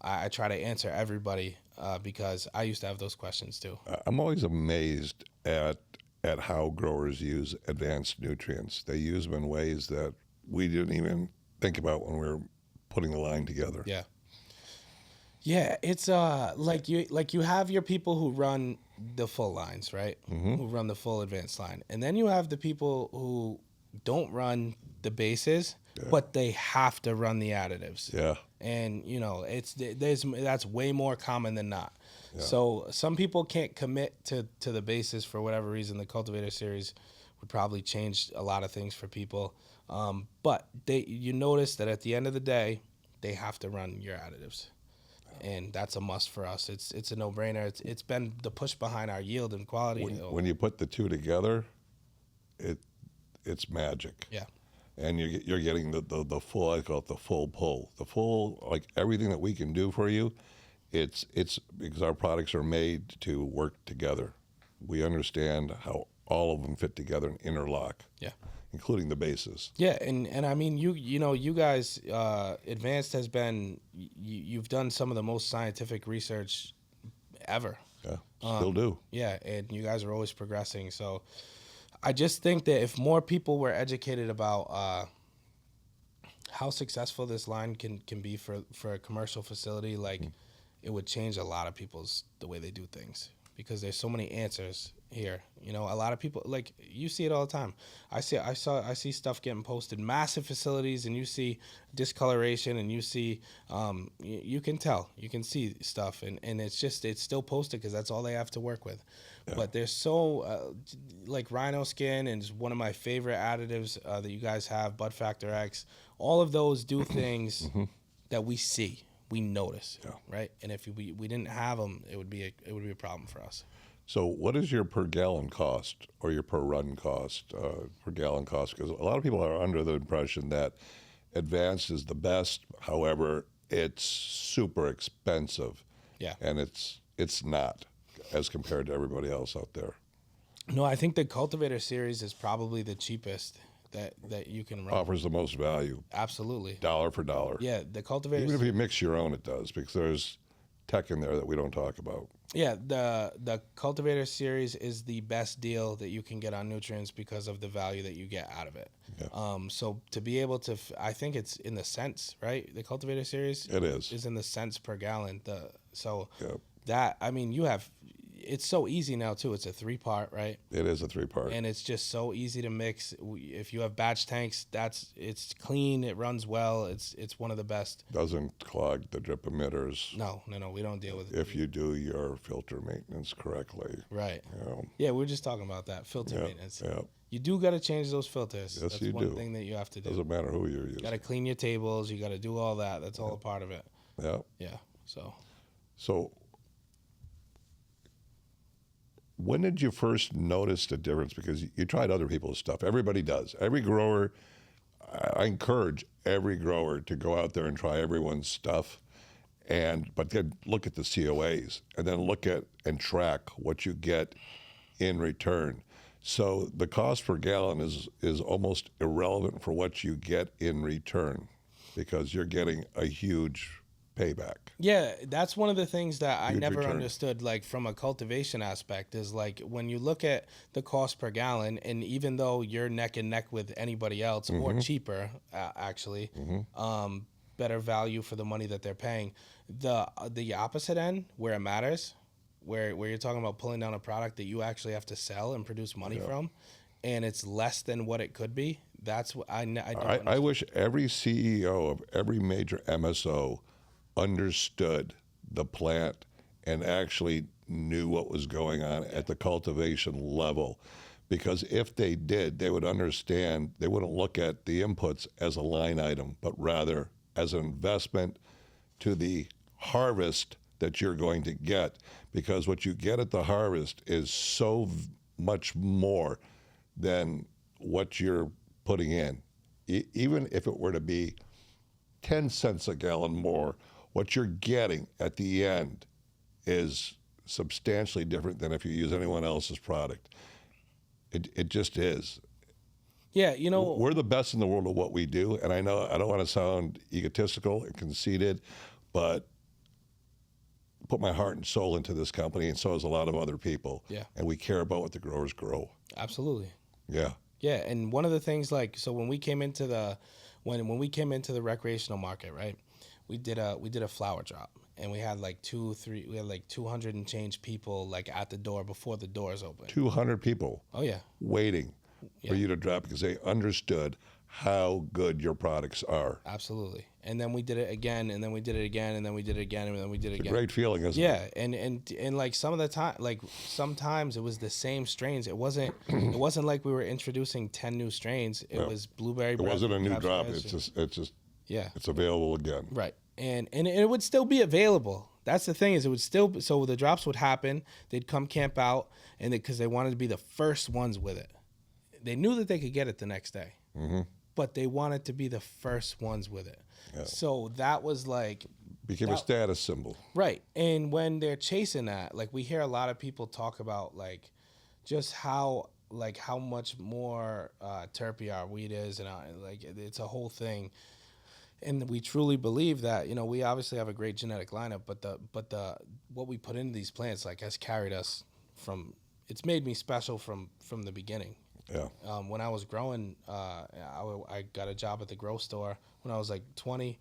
I try to answer everybody because I used to have those questions too. I'm always amazed at how growers use advanced nutrients. They use them in ways that we didn't even think about when we were putting the line together. Yeah. Yeah, it's you have your people who run the full lines, right? Mm-hmm. Who run the full advanced line. And then you have the people who don't run the bases, but they have to run the additives. Yeah. And that's way more common than not. Yeah. So some people can't commit to the bases for whatever reason. The cultivator series would probably change a lot of things for people. But you notice that at the end of the day, they have to run your additives, and that's a must for us. It's a no-brainer. It's been the push behind our yield and quality. When you put the two together, it's magic. Yeah. And you're getting the full, I call it the full pull, the full, like everything that we can do for you. It's because our products are made to work together. We understand how all of them fit together and interlock. Yeah. Including the bases. Yeah, and I mean, you guys, Advanced has been, you've done some of the most scientific research ever. Yeah, still do. Yeah, and you guys are always progressing. So I just think that if more people were educated about how successful this line can be for a commercial facility, like it would change a lot of the way they do things, because there's so many answers here. A lot of people, like, you see it all the time. I see stuff getting posted, massive facilities, and you see discoloration, and you see you can tell, you can see stuff, and it's still posted because that's all they have to work with. Yeah. But there's so like Rhino Skin is one of my favorite additives that you guys have, Bud Factor X. All of those do things that we see, we notice, right? And if we didn't have them, it would be a problem for us. So what is your per gallon cost or your per run cost, per gallon cost? Because a lot of people are under the impression that Advanced is the best. However, it's super expensive. Yeah. And it's not as compared to everybody else out there. No, I think the Cultivator series is probably the cheapest that you can run. Offers the most value. Absolutely. Dollar for dollar. Yeah, the Cultivator. Even if you mix your own, it does, because there's tech in there that we don't talk about. Yeah, the Cultivator series is the best deal that you can get on nutrients because of the value that you get out of it. Yeah. So to be able to, I think it's in the cents, right? The Cultivator series. It is. Is in the cents per gallon. Yep. That, I mean, it's so easy now too. It's a 3-part, right? It is a 3-part. And it's just so easy to mix. If you have batch tanks, it's clean, it runs well. It's one of the best. Doesn't clog the drip emitters. No, we don't deal with it. If you do your filter maintenance correctly. Right. Yeah, we were just talking about that, filter maintenance. Yeah. You do got to change those filters. Yes, That's you do. one thing that you have to do. Doesn't matter who you're using. You got to clean your tables. You got to do all that. That's all a part of it. Yeah. Yeah. So when did you first notice the difference? Because you tried other people's stuff. Everybody does. Every grower, I encourage every grower to go out there and try everyone's stuff, but then look at the COAs and then look at and track what you get in return. So the cost per gallon is almost irrelevant for what you get in return, because you're getting a huge payback. Yeah, that's one of the things that I Huge never return. understood, like from a cultivation aspect, is like when you look at the cost per gallon, and even though you're neck and neck with anybody else, or cheaper, actually, better value for the money that they're paying, the opposite end, where it matters, where you're talking about pulling down a product that you actually have to sell and produce money from, and it's less than what it could be, that's what I wish every CEO of every major MSO understood the plant and actually knew what was going on at the cultivation level. Because if they did, they would understand, they wouldn't look at the inputs as a line item, but rather as an investment to the harvest that you're going to get. Because what you get at the harvest is so much more than what you're putting in. Even if it were to be 10 cents a gallon more, what you're getting at the end is substantially different than if you use anyone else's product. It just is. Yeah, we're the best in the world at what we do, and I know I don't want to sound egotistical and conceited, but put my heart and soul into this company, and so does a lot of other people. Yeah. And we care about what the growers grow. Absolutely. Yeah. Yeah, and one of the things, like, so when we came into the recreational market, right? We did a flower drop, and we had like 200 and change people like at the door before the doors open. 200 people. Oh yeah. Waiting for you to drop because they understood how good your products are. Absolutely. And then we did it again, and then we did it again, and then we did it again, and then we did it It's again. a great feeling, isn't it? Yeah, and like some of the time, like sometimes it was the same strains. It wasn't like we were introducing 10 new strains. It was blueberry. It wasn't a new drop. It's just yeah, it's available again. right. And it would still be available. That's the thing, is it would still, so the drops would happen. They'd come camp out, and because they wanted to be the first ones with it. They knew that they could get it the next day, but they wanted to be the first ones with it. Yeah. So that was like, Became a status symbol. right. And when they're chasing that, like we hear a lot of people talk about like just how much more terpy our weed is, and like it's a whole thing. And we truly believe that, you know, we obviously have a great genetic lineup, but the what we put into these plants like has carried us from, it's made me special from the beginning. Yeah. When I was growing, I got a job at the grow store when I was like 20,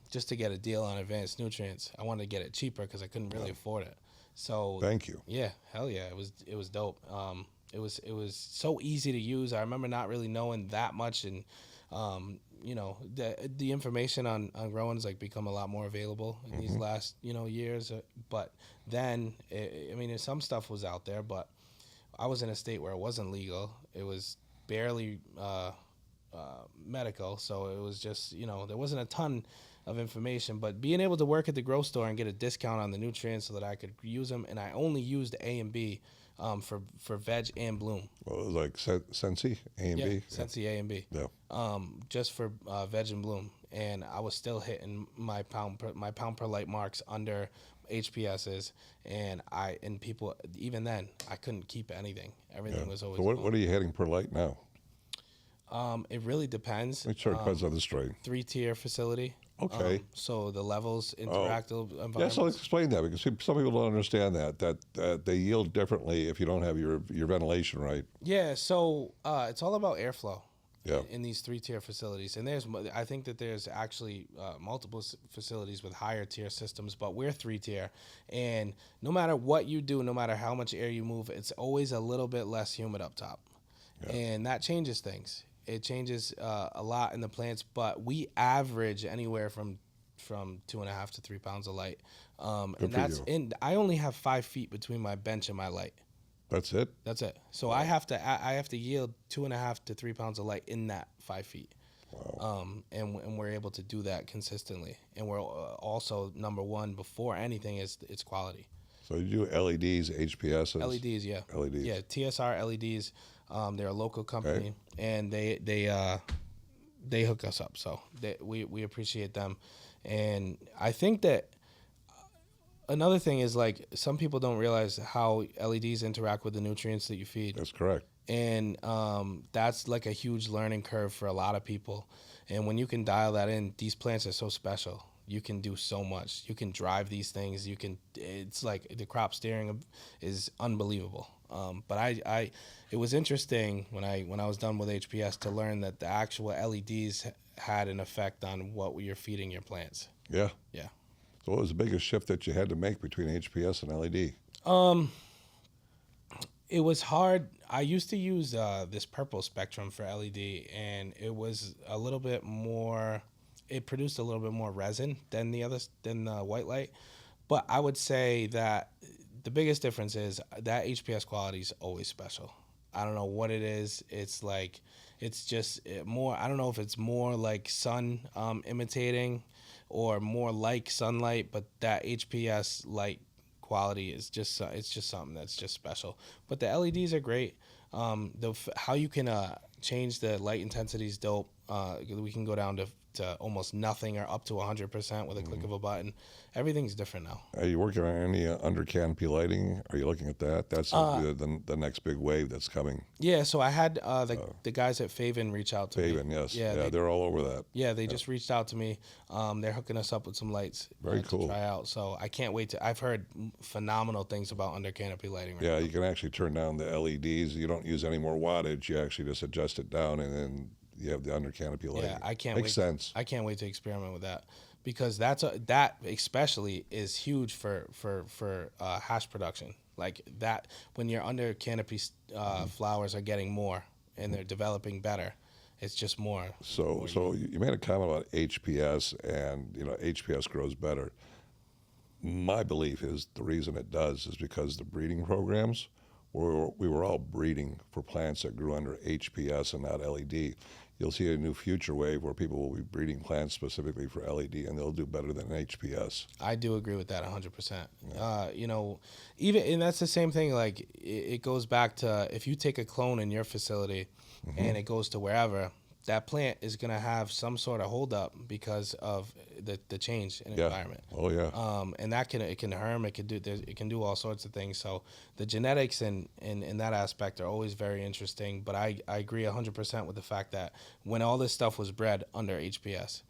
just to get a deal on advanced nutrients. I wanted to get it cheaper because I couldn't really afford it. So Thank you. yeah, hell yeah, it was dope. It was so easy to use. I remember not really knowing that much, and you know, the information on growing has like become a lot more available in these last, you know, years. But then, I mean, some stuff was out there, but I was in a state where it wasn't legal. It was barely medical, so it was just, you know, there wasn't a ton of information. But being able to work at the grow store and get a discount on the nutrients so that I could use them, and I only used A and B for veg and bloom. Well, it was like Sensi, A and B. Sensi A and B. Yeah. Just for veg and bloom, and I was still hitting my pound per light marks under HPSs, and people, even then I couldn't keep anything. Everything was always. So what are you hitting per light now? It really depends. It sure depends on the strain. 3-tier facility. Okay. So the levels interact environments. Yeah, so let's explain that, because some people don't understand that they yield differently if you don't have your ventilation right. Yeah, so it's all about airflow. Yeah. In these 3-tier facilities, and I think that there's actually multiple facilities with higher tier systems, but we're 3-tier, and no matter what you do, no matter how much air you move, it's always a little bit less humid up top, and that changes things. It changes a lot in the plants, but we average anywhere from 2.5 to 3 pounds of light, and that's in. I only have 5 feet between my bench and my light. That's it. That's it. So I have to yield 2.5 to 3 pounds of light in that 5 feet. Wow. And we're able to do that consistently. And we're also number one before anything is its quality. So you do LEDs, HPSs. LEDs, yeah. LEDs. Yeah, TSR LEDs. They're a local company, and they hook us up. So we appreciate them, and I think that. Another thing is, like, some people don't realize how LEDs interact with the nutrients that you feed. That's correct. And that's like a huge learning curve for a lot of people. And when you can dial that in, these plants are so special. You can do so much. You can drive these things. It's like the crop steering is unbelievable. But it was interesting when I was done with HPS to learn that the actual LEDs had an effect on what you're feeding your plants. Yeah. Yeah. So what was the biggest shift that you had to make between HPS and LED? It was hard. I used to use this purple spectrum for LED, and it was a little bit more. It produced a little bit more resin than the white light. But I would say that the biggest difference is that HPS quality is always special. I don't know what it is. It's like, it's just more. I don't know if it's more like sun imitating, or more like sunlight, but that HPS light quality is just it's just something that's just special. But the LEDs are great. How you can change the light intensity is dope. We can go down to almost nothing or up to 100% with a click of a button. Everything's different now. Are you working on any under canopy lighting? Are you looking at that? That's the next big wave that's coming. Yeah, so I had the guys at Faven reach out to me. Faven, yes. Yeah, they're all over that. Yeah, they just reached out to me. They're hooking us up with some lights. Very cool. To try out. So I can't wait I've heard phenomenal things about under canopy lighting right now. You can actually turn down the LEDs. You don't use any more wattage. You actually just adjust it down, and then you have the under canopy lighting. Yeah, I can't Makes sense. I can't wait to experiment with that, because that especially is huge for hash production. Like that, when you're under canopy, flowers are getting more and they're developing better. It's just more. So you made a comment about HPS, and HPS grows better. My belief is the reason it does is because the breeding programs, we were all breeding for plants that grew under HPS and not LED. You'll see a new future wave where people will be breeding plants specifically for LED, and they'll do better than HPS. I do agree with that 100%. Even, and that's the same thing. Like it goes back to if you take a clone in your facility and it goes to wherever, that plant is going to have some sort of holdup because of the change in environment. Oh yeah. And that it can harm. It can do all sorts of things. So the genetics in that aspect are always very interesting. But I agree 100% with the fact that when all this stuff was bred under HPS,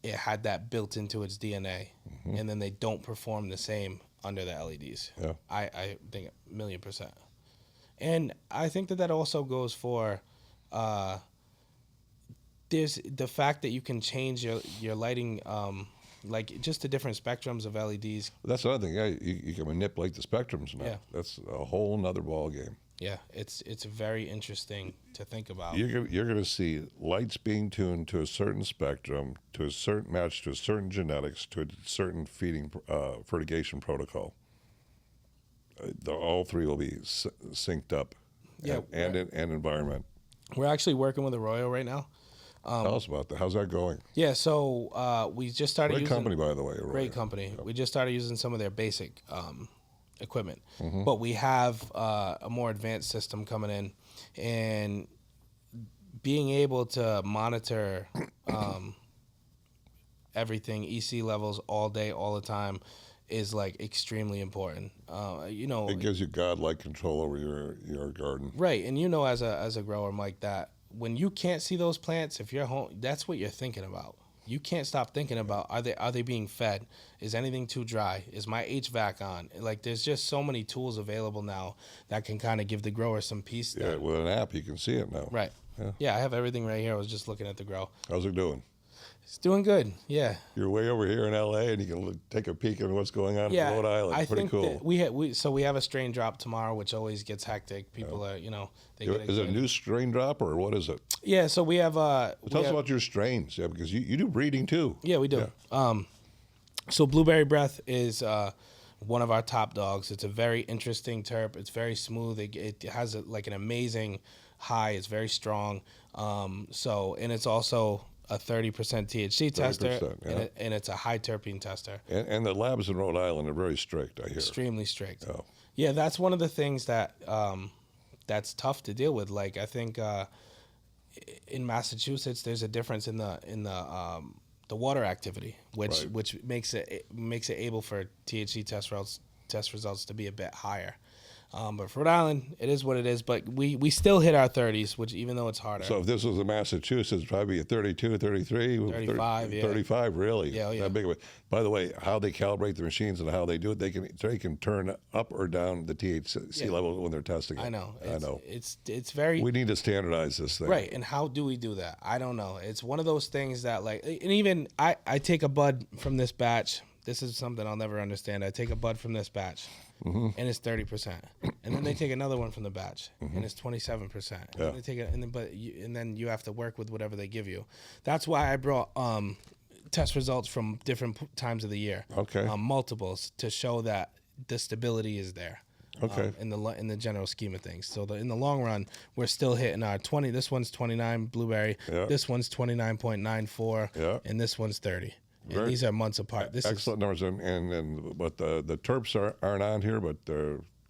it had that built into its DNA, and then they don't perform the same under the LEDs. Yeah. I think 1,000,000%. And I think that also goes for. There's the fact that you can change your lighting, like just the different spectrums of LEDs. That's another thing. Yeah, you can manipulate the spectrums now. Yeah. That's a whole nother ball game. Yeah, it's very interesting to think about. You're going to see lights being tuned to a certain spectrum, to a certain match, to a certain genetics, to a certain feeding fertigation protocol. All three will be synced up. Yeah, and environment. We're actually working with Arroyo right now. Tell us about that. How's that going? Yeah, so we just started Great using... company, by the way. Arroyo. Great company. We just started using some of their basic equipment. But we have a more advanced system coming in. And being able to monitor everything, EC levels all day, all the time, is like extremely important. It gives you godlike control over your garden. Right, and as a grower, Mike, that when you can't see those plants, if you're home, that's what you're thinking about. You can't stop thinking about, are they being fed? Is anything too dry? Is my HVAC on? Like, there's just so many tools available now that can kind of give the grower some peace. Yeah, with an app, you can see it now. Right. Yeah, I have everything right here. I was just looking at the grow. How's it doing? It's doing good, yeah. You're way over here in LA, and you can take a peek at what's going on in Rhode Island. I Pretty think cool. That we have a strain drop tomorrow, which always gets hectic. People are, they get Is it a new strain drop, or what is it? Yeah, so we have... Tell us about your strains, because you do breeding too. Yeah, we do. Yeah. So Blueberry Breath is one of our top dogs. It's a very interesting terp. It's very smooth. It has like an amazing high. It's very strong. And it's also a 30% THC tester, and it's a high terpene tester. And the labs in Rhode Island are very strict, I hear. Extremely strict. Oh. Yeah, that's one of the things that that's tough to deal with. Like, I think in Massachusetts, there's a difference in the water activity, which makes it able for THC test results to be a bit higher. But for Rhode Island, it is what it is. But we still hit our 30s, which even though it's harder. So if this was in Massachusetts, probably a 32, 33. 35, 35, really? Yeah, That big of a, by the way, how they calibrate the machines and how they do it, they can turn up or down the THC level when they're testing it. I know. It's very... We need to standardize this thing. Right, and how do we do that? I don't know. It's one of those things that, like... And even I take a bud from this batch. This is something I'll never understand. I take a bud from this batch. And it's 30%, and then they take another one from the batch, and it's 27%. And then they take it, and then you have to work with whatever they give you. That's why I brought test results from different times of the year, multiples, to show that the stability is there. In the general scheme of things. So in the long run, we're still hitting our 20. This one's 29 blueberry. This one's 29.94, and this one's 30. And these are months apart. This excellent numbers, but the terps aren't on here,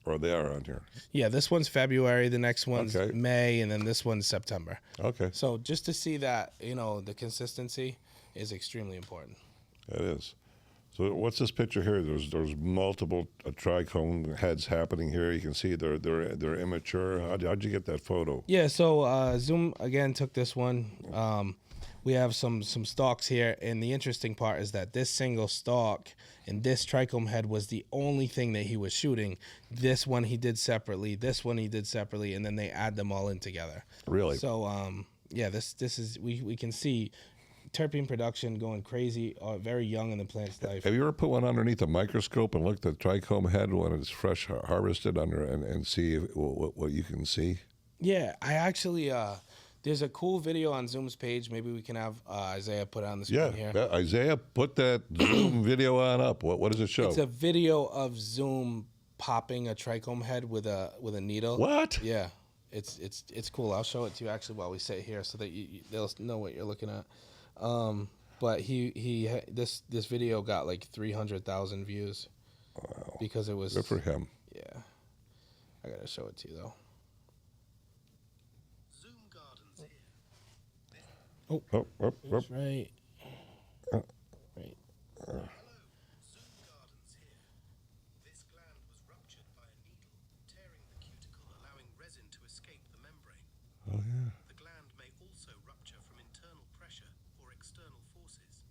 or they are on here. Yeah, this one's February, the next one's May, and then this one's September. Okay. So just to see that, the consistency is extremely important. It is. So what's this picture here? There's multiple trichome heads happening here. You can see they're immature. How'd you get that photo? Yeah. So Zoom again took this one. We have some stalks here, and the interesting part is that this single stalk and this trichome head was the only thing that he was shooting. This one he did separately, this one he did separately, and then they add them all in together. Really? So this is we can see terpene production going crazy, very young in the plant's life. Have you ever put one underneath a microscope and looked at the trichome head when it's fresh harvested and see what you can see? Yeah, I actually There's a cool video on Zoom's page. Maybe we can have Isaiah put it on the screen here. Yeah, Isaiah, put that Zoom video on up. What does it show? It's a video of Zoom popping a trichome head with a needle. What? Yeah, it's cool. I'll show it to you actually while we sit here so that they'll know what you're looking at. But this video got like 300,000 views. Wow. Because it was Good for him. Yeah, I gotta show it to you though. Zoom Gardens here. Oh, That's right. Right. Hello, Zoom Gardens here. This gland was ruptured by a needle, tearing the cuticle, allowing resin to escape the membrane. Oh, yeah. The gland may also rupture from internal pressure or external forces.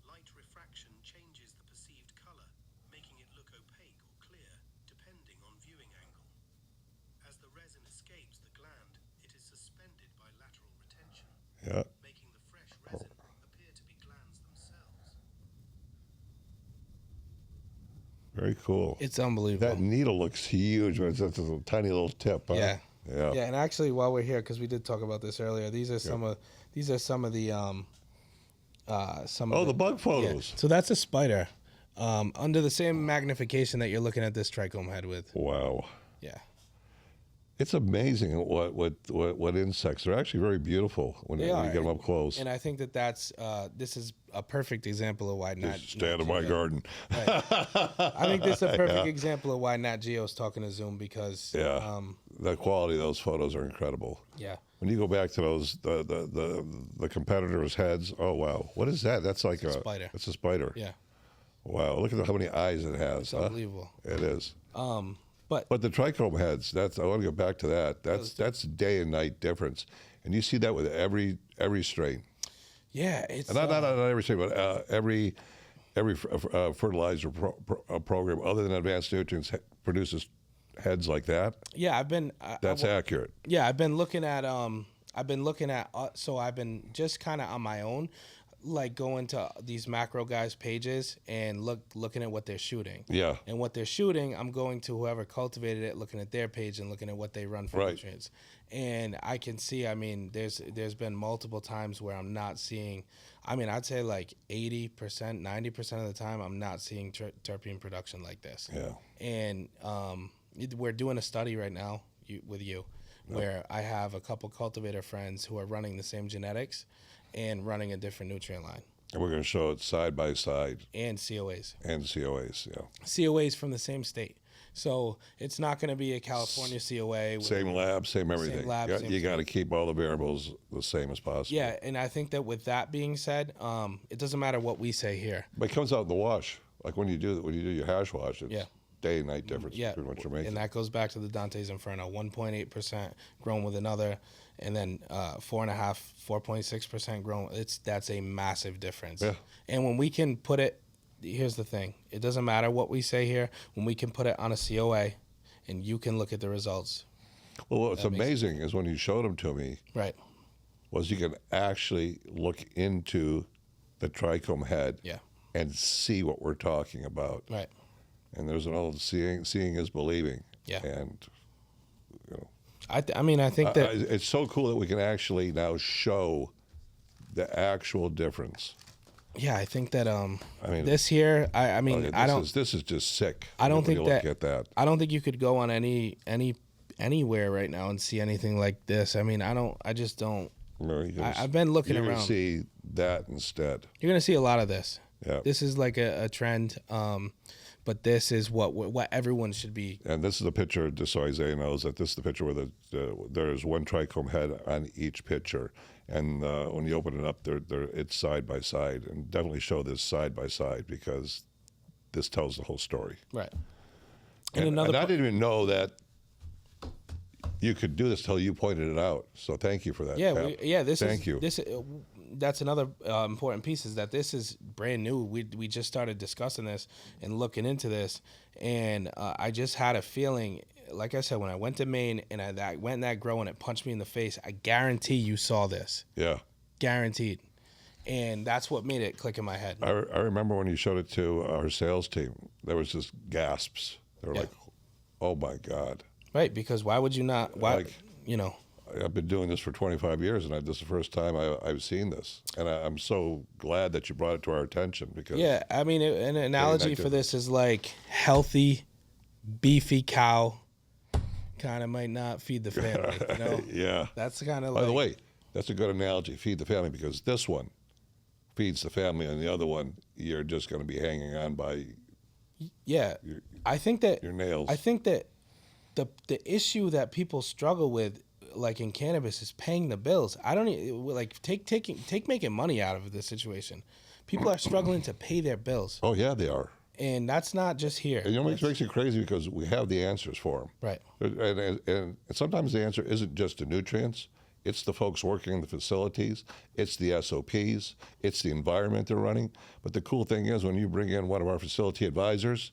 Light refraction changes the perceived color, making it look opaque or clear, depending on viewing angle. As the resin escapes the gland, it is suspended by lateral retention, Yeah. making the fresh resin appear to be glands themselves. Very cool. It's unbelievable. That needle looks huge. It's a tiny little tip. Huh? Yeah. Yeah. Yeah, and actually, while we're here, because we did talk about this earlier, these are some of the The bug photos. Yeah. So that's a spider, under the same magnification that you're looking at this trichome head with. Wow. Yeah. It's amazing what insects are actually very beautiful when you get them up close. And I think that's this is a perfect example of why not. Just stand in my garden. Right. I think this is a perfect example of why Nat Geo's talking to Zoom because the quality of those photos are incredible. Yeah. When you go back to those the competitors' heads, oh wow, what is that? That's like a spider. It's a spider. Yeah. Wow, look at how many eyes it has. It's unbelievable. It is. But the trichome heads, I want to go back to that. That's day and night difference, and you see that with every strain. Yeah, it's And not every strain, but every fertilizer program other than Advanced Nutrients produces heads like that. Yeah, That's accurate. Yeah, I've been looking at so I've been just kind of on my own, like going to these macro guys' pages and looking at what they're shooting. Yeah. And what they're shooting, I'm going to whoever cultivated it, looking at their page and looking at what they run for nutrients. And I can see, I mean, there's been multiple times where I'm not seeing, I mean, I'd say like 80%, 90% of the time, I'm not seeing terpene production like this. Yeah. And we're doing a study right now with you where I have a couple cultivator friends who are running the same genetics and running a different nutrient line. And we're going to show it side by side. And COAs. And COAs, yeah. COAs from the same state. So it's not going to be a California COA. Same lab, same everything. Same lab, you got to keep all the variables the same as possible. Yeah, and I think that with that being said, it doesn't matter what we say here. But it comes out in the wash. Like when you do your hash wash, it's day and night difference between what you're making. And that goes back to the Dante's Inferno, 1.8% grown with another, and then 4.6% grown. That's a massive difference. Yeah. And when we can put it, here's the thing: it doesn't matter what we say here. When we can put it on a COA, and you can look at the results. Well, what's amazing is when you showed them to me, right, was you can actually look into the trichome head, and see what we're talking about. Right. And there's an old seeing is believing. Yeah. And I think that it's so cool that we can actually now show the actual difference. Yeah, I think that I mean, this here, I mean, this is just sick. I don't think look at that. I don't think you could go on anywhere right now and see anything like this. I mean, I just don't. No, I've been looking around. You're going to see that instead. You're going to see a lot of this. Yeah. This is like a trend, but this is what everyone should be. And this is the picture, just so Isaiah knows, that this is the picture where there's one trichome head on each picture. And when you open it up, it's side by side. And definitely show this side by side because this tells the whole story. Right. And I didn't even know that you could do this till you pointed it out. So thank you for that. Yeah, Thank you. That's another important piece is that this is brand new. We just started discussing this and looking into this, and I just had a feeling, like I said, when I went to Maine and I went in that grow and it punched me in the face, I guarantee you saw this. Yeah. Guaranteed. And that's what made it click in my head. I remember when you showed it to our sales team, there was just gasps. They were like, oh my God. Right, because why would you not? Why, I've been doing this for 25 years, and this is the first time I've seen this. And I'm so glad that you brought it to our attention because Yeah, I mean, an analogy for difference. this is like healthy, beefy cow kind of might not feed the family, you know? yeah. That's kind of By like... the way, that's a good analogy. Feed the family, because this one feeds the family, and the other one you're just going to be hanging on by Yeah, I think that... your nails. I think that the issue that people struggle with, like in cannabis, is paying the bills. I don't like take making money out of this situation. People are struggling to pay their bills, Oh yeah, they are. and that's not just here. And you know what makes it crazy, because we have the answers for them. Right. And sometimes the answer isn't just the nutrients. It's the folks working in the facilities. It's the SOPs. It's the environment they're running. But the cool thing is, when you bring in one of our facility advisors,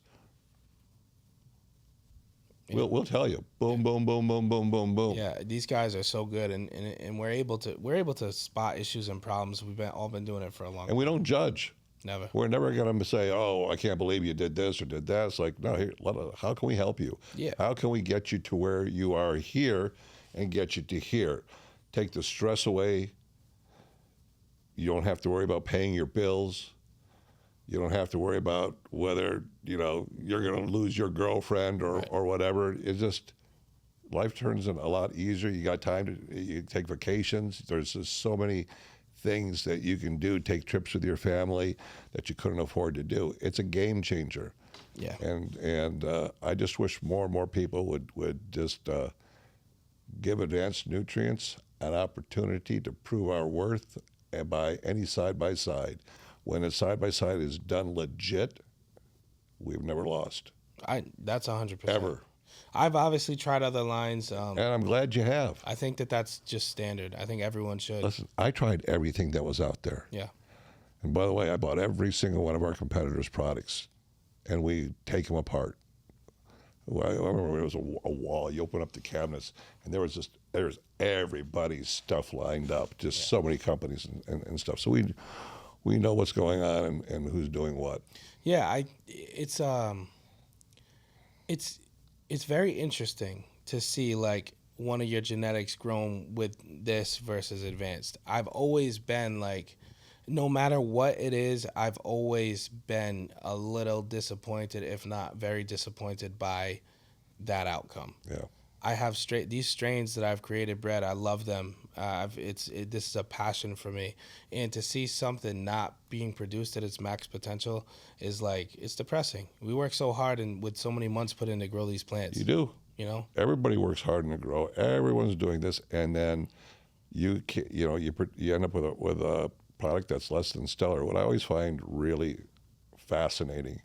we'll tell you, boom, boom, boom, boom, boom, boom, boom. Yeah, these guys are so good, and we're able to spot issues and problems. We've all been doing it for a long time. And we don't judge. Never. We're never going to say, oh, I can't believe you did this or did that. It's like, no, here, how can we help you? Yeah. How can we get you to where you are here and get you to here? Take the stress away. You don't have to worry about paying your bills. You don't have to worry about whether, you're going to lose your girlfriend or whatever. It's just, life turns in a lot easier. You got time you take vacations. There's just so many things that you can do, take trips with your family that you couldn't afford to do. It's a game changer. Yeah. And I just wish more and more people would just give Advanced Nutrients an opportunity to prove our worth, and by any side-by-side. When a side-by-side is done legit, we've never lost. That's 100%. Ever. I've obviously tried other lines. And I'm glad you have. I think that's just standard. I think everyone should. Listen, I tried everything that was out there. Yeah. And by the way, I bought every single one of our competitors' products, and we take them apart. I remember it was a wall. You open up the cabinets, and there's everybody's stuff lined up. Just so many companies and stuff. So we know what's going on and who's doing what. Yeah, it's very interesting to see like one of your genetics grown with this versus advanced. I've always been like, no matter what it is, I've always been a little disappointed, if not very disappointed by that outcome. Yeah. I have these strains that I've created, bred. I love them. This is a passion for me, and to see something not being produced at its max potential is like, it's depressing. We work so hard and with so many months put in to grow these plants. You do. You know. Everybody works hard to grow. Everyone's doing this, and then you end up with a product that's less than stellar. What I always find really fascinating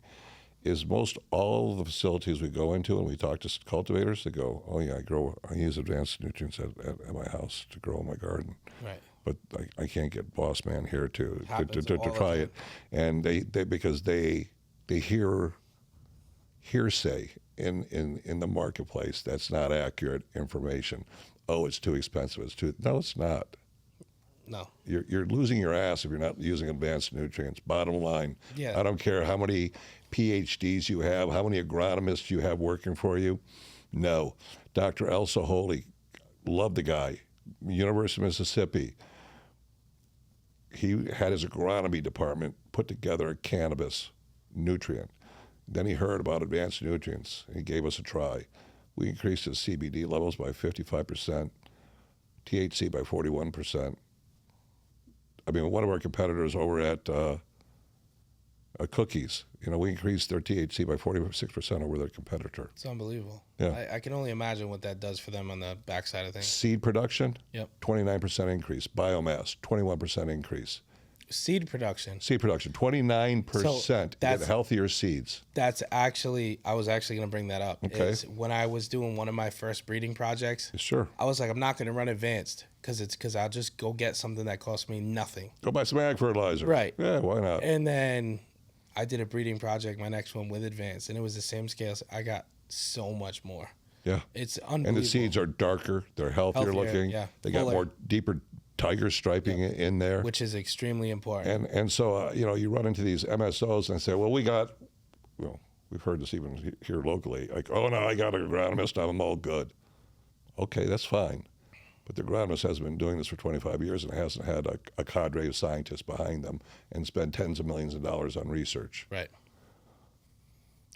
is most all of the facilities we go into and we talk to cultivators, they go, oh yeah, I use Advanced Nutrients at my house to grow in my garden. Right. But I can't get Boss Man here to Happens all the try time. it. And they because they hear hearsay in the marketplace that's not accurate information. Oh, it's too expensive. No, it's not. No. You're losing your ass if you're not using Advanced Nutrients. Bottom line. Yeah. I don't care how many PhDs you have, how many agronomists you have working for you. No. Dr. Elsa Holy, love the guy, University of Mississippi. He had his agronomy department put together a cannabis nutrient. Then he heard about Advanced Nutrients. He gave us a try. We increased his CBD levels by 55%, THC by 41%. I mean, one of our competitors over at Cookies, we increased their THC by 46% over their competitor. It's unbelievable. Yeah. I can only imagine what that does for them on the backside of things. Seed production, Yep. 29% increase. Biomass, 21% increase. Seed production. Seed production, 29%. that's- Get healthier seeds. I was actually going to bring that up. Okay. Is when I was doing one of my first breeding projects, Sure. I was like, I'm not going to run advanced because I'll just go get something that costs me nothing. Go buy some ag fertilizer. Right. Yeah, why not? And then I did a breeding project, my next one with advanced, and it was the same scales. I got so much more. Yeah. It's unbelievable. And the seeds are darker. They're healthier looking. yeah. They got Fuller. more deeper tiger striping in there. Which is extremely important. And so, you run into these MSOs and say, well, we've heard this even here locally, like, oh, no, I got an agronomist, I'm all good. Okay, that's fine. But the agronomist has been doing this for 25 years and hasn't had a cadre of scientists behind them and spend tens of millions of dollars on research. Right.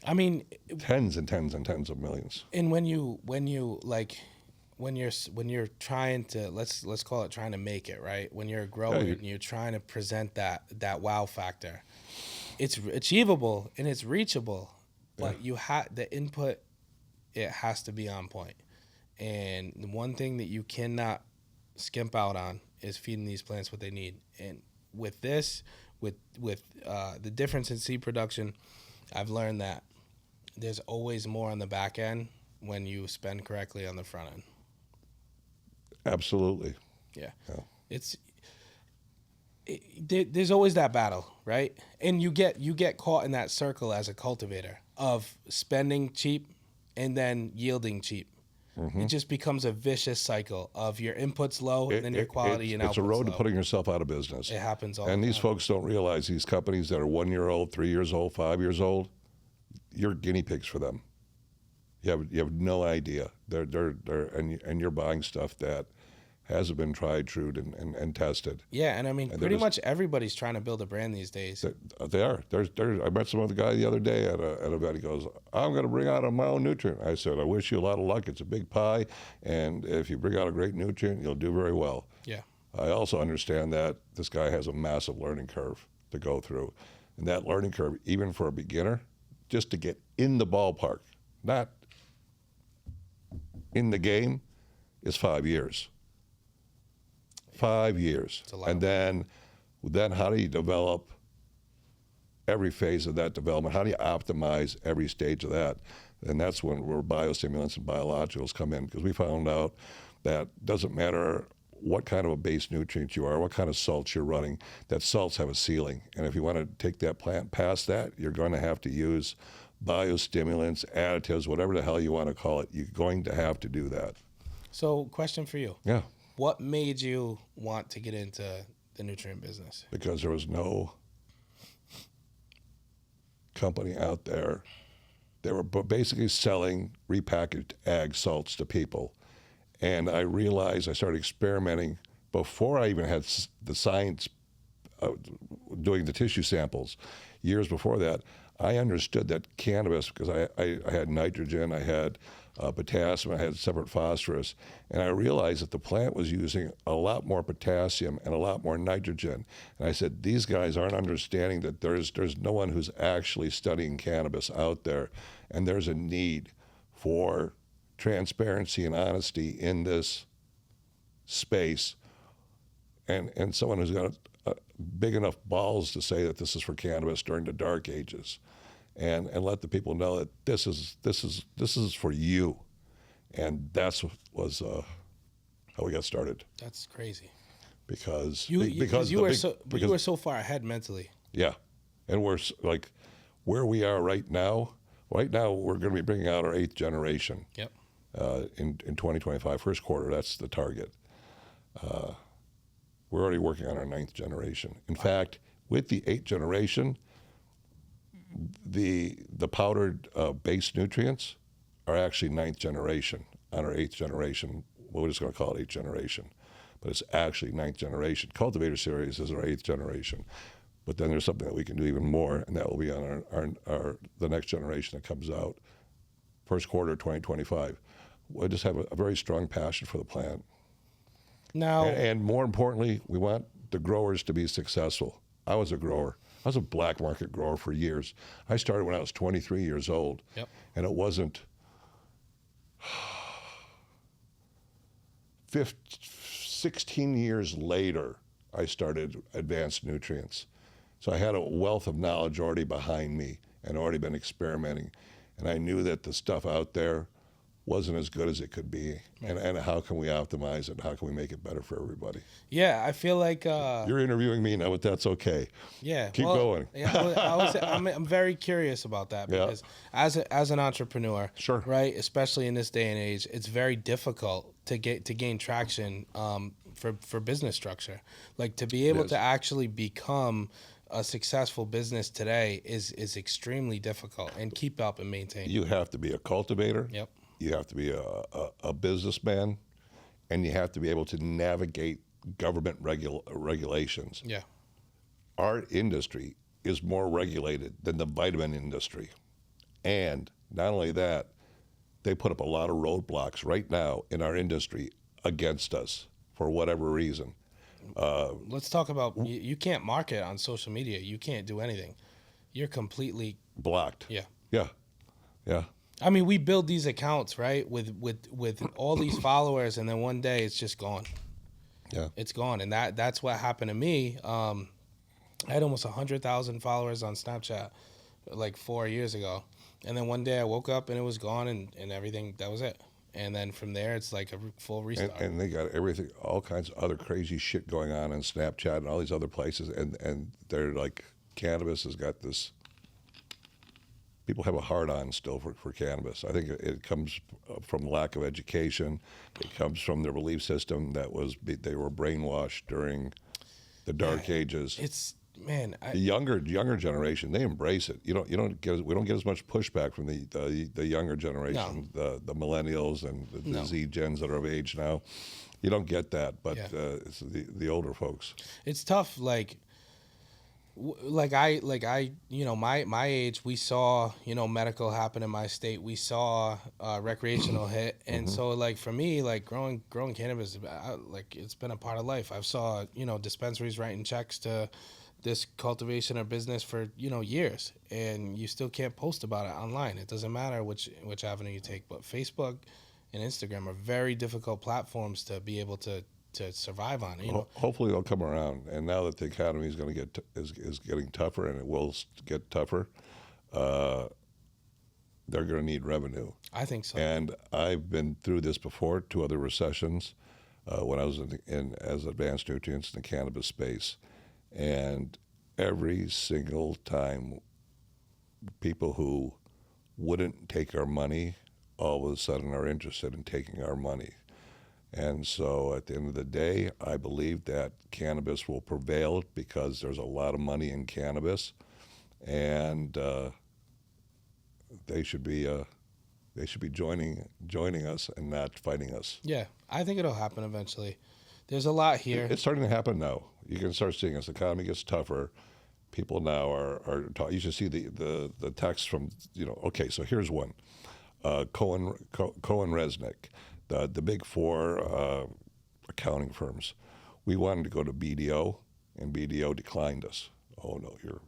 I mean, Tens and tens and tens of millions. and when you're trying to let's call it trying to make it, right? When you're a grower and you're trying to present that wow factor, it's achievable and it's reachable, but you the input, it has to be on point. And the one thing that you cannot skimp out on is feeding these plants what they need. And with this, with the difference in seed production, I've learned that there's always more on the back end when you spend correctly on the front end. Absolutely. Yeah. Yeah. There's always that battle, right? And you get caught in that circle as a cultivator of spending cheap and then yielding cheap. It just becomes a vicious cycle of your inputs low and then your quality and outputs It's a road low. to putting yourself out of business. It happens all And the these time. folks don't realize these companies that are 1 year old, 3 years old, 5 years old, you're guinea pigs for them. You have no idea. And you're buying stuff that hasn't been tried, true, and tested. Yeah, and I mean, And pretty much everybody's trying to build a brand these days. They are. I met some other guy the other day at an event. He goes, "I'm going to bring out my own nutrient." I said, "I wish you a lot of luck. It's a big pie, and if you bring out a great nutrient, you'll do very well." Yeah. I also understand that this guy has a massive learning curve to go through, and that learning curve, even for a beginner, just to get in the ballpark, not in the game, is 5 years. 5 years. It's a lot. And then how do you develop every phase of that development? How do you optimize every stage of that? And that's where biostimulants and biologicals come in, because we found out that doesn't matter what kind of a base nutrient you are, what kind of salts you're running, that salts have a ceiling. And if you want to take that plant past that, you're going to have to use biostimulants, additives, whatever the hell you want to call it. You're going to have to do that. So, question for you. Yeah. What made you want to get into the nutrient business? Because there was no company out there. They were basically selling repackaged ag salts to people. And I realized, I started experimenting before I even had the science doing the tissue samples. Years before that, I understood that cannabis, because I had nitrogen, I had potassium, I had separate phosphorus, and I realized that the plant was using a lot more potassium and a lot more nitrogen. And I said, these guys aren't understanding that there's no one who's actually studying cannabis out there, and there's a need for transparency and honesty in this space, and someone who's got big enough balls to say that this is for cannabis during the dark ages, and let the people know that this is for you, and that's was how we got started. That's crazy. Because you were so far ahead mentally. Yeah, and we're like where we are right now. Right now, we're going to be bringing out our 8th generation. Yep. In 2025, first quarter. That's the target. We're already working on our 9th generation. In fact, with the 8th generation, the powdered base nutrients are actually 9th generation on our 8th generation. Well, we're just going to call it 8th generation, but it's actually 9th generation. Cultivator series is our 8th generation, but then there's something that we can do even more, and that will be on the next generation that comes out first quarter of 2025. I just have a very strong passion for the plant. Now, And more importantly, we want the growers to be successful. I was a grower. I was a black market grower for years. I started when I was 23 years old. Yep. And it wasn't 16 years later, I started Advanced Nutrients. So I had a wealth of knowledge already behind me and already been experimenting. And I knew that the stuff out there wasn't as good as it could be. Right. And how can we optimize it? How can we make it better for everybody? yeah, I feel like You're interviewing me now, but that's okay. yeah. Keep going. Yeah, I'm very curious about that because as an entrepreneur, Sure. right, especially in this day and age, it's very difficult to gain traction for business structure. Like to be able to actually become a successful business today is extremely difficult and keep up and maintain. You have to be a cultivator. Yep. You have to be a businessman, and you have to be able to navigate government regulations. Yeah. Our industry is more regulated than the vitamin industry. And not only that, they put up a lot of roadblocks right now in our industry against us for whatever reason. Let's talk about you can't market on social media. You can't do anything. You're completely Blocked. yeah. Yeah. Yeah. I mean, we build these accounts, right, with all these followers, and then one day it's just gone. Yeah. It's gone, and that's what happened to me. I had almost 100,000 followers on Snapchat like 4 years ago, and then one day I woke up and it was gone, and everything. That was it. And then from there, it's like a full restart. And they got everything, all kinds of other crazy shit going on Snapchat and all these other places, and they're like, cannabis has got this. People have a hard-on still for cannabis. I think it comes from lack of education. It comes from their belief system they were brainwashed during the dark ages. It's man, The younger generation, they embrace it. We don't get as much pushback from the younger generation, the millennials and the Z gens that are of age now. You don't get that, but it's the older folks. it's tough. Like I, my age, we saw, medical happen in my state. We saw recreational hit. And so like for me, like growing cannabis, like it's been a part of life. I've saw, dispensaries writing checks to this cultivation or business for, years, and you still can't post about it online. It doesn't matter which avenue you take, but Facebook and Instagram are very difficult platforms to be able to survive on. Hopefully they'll come around. And now that the economy is going to is getting tougher, and it will get tougher, they're going to need revenue. I think so. And I've been through this before, 2 other recessions, when I was as advanced nutrients in the cannabis space, and every single time, people who wouldn't take our money all of a sudden are interested in taking our money. And so at the end of the day, I believe that cannabis will prevail because there's a lot of money in cannabis, and they should be joining us and not fighting us. Yeah, I think it'll happen eventually. There's a lot here. It's starting to happen now. You can start seeing as the economy gets tougher, people now are you should see the text from, okay, so here's one. Cohen Resnick, the big 4 accounting firms. We wanted to go to BDO, and BDO declined us. Oh no, you're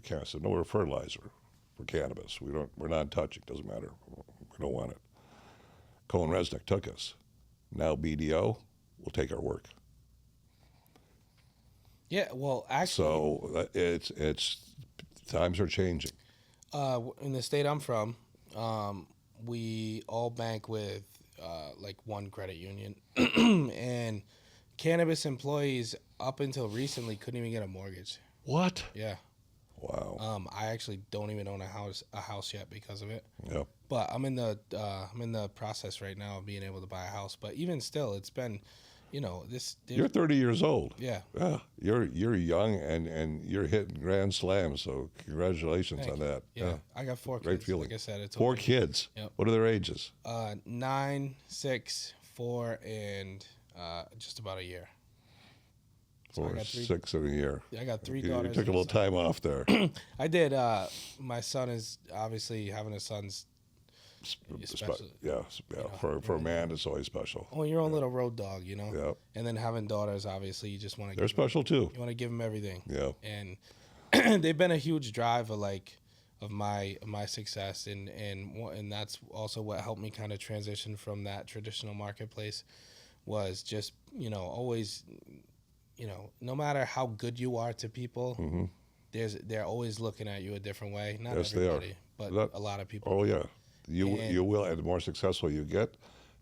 cannabis. No, we're fertilizer for cannabis. We're not touching. Doesn't matter. We don't want it. Cohen Resnick took us. Now BDO will take our work. Yeah, well, actually, So it's times are changing. in the state I'm from, we all bank with like one credit union, and cannabis employees up until recently couldn't even get a mortgage. What? Yeah. Wow. I actually don't even own a house yet because of it. Yep. But I'm in the process right now of being able to buy a house. But even still, it's been, You're 30 years old. Yeah. Yeah. You're young and you're hitting grand slams. So congratulations Thank on you. that. Yeah. I got 4 Great kids. feeling. Like I said, it's 4 kids. Yep. What are their ages? 9, 6, 4, and just about a year. So 4, 6 in a year. I got 3 You daughters. took a little time off there. I did. My son is obviously having a son's special. Yeah. For a man, it's always special. Oh, your own little road dog, Yep. And then having daughters, obviously, you just want to. They're special too. You want to give them everything. Yeah. And they've been a huge drive of my success, and that's also what helped me kind of transition from that traditional marketplace, was just always, no matter how good you are to people, they're always looking at you a different way. Not Yes, everybody, they are. but a lot of people. Oh yeah. You will, and the more successful you get,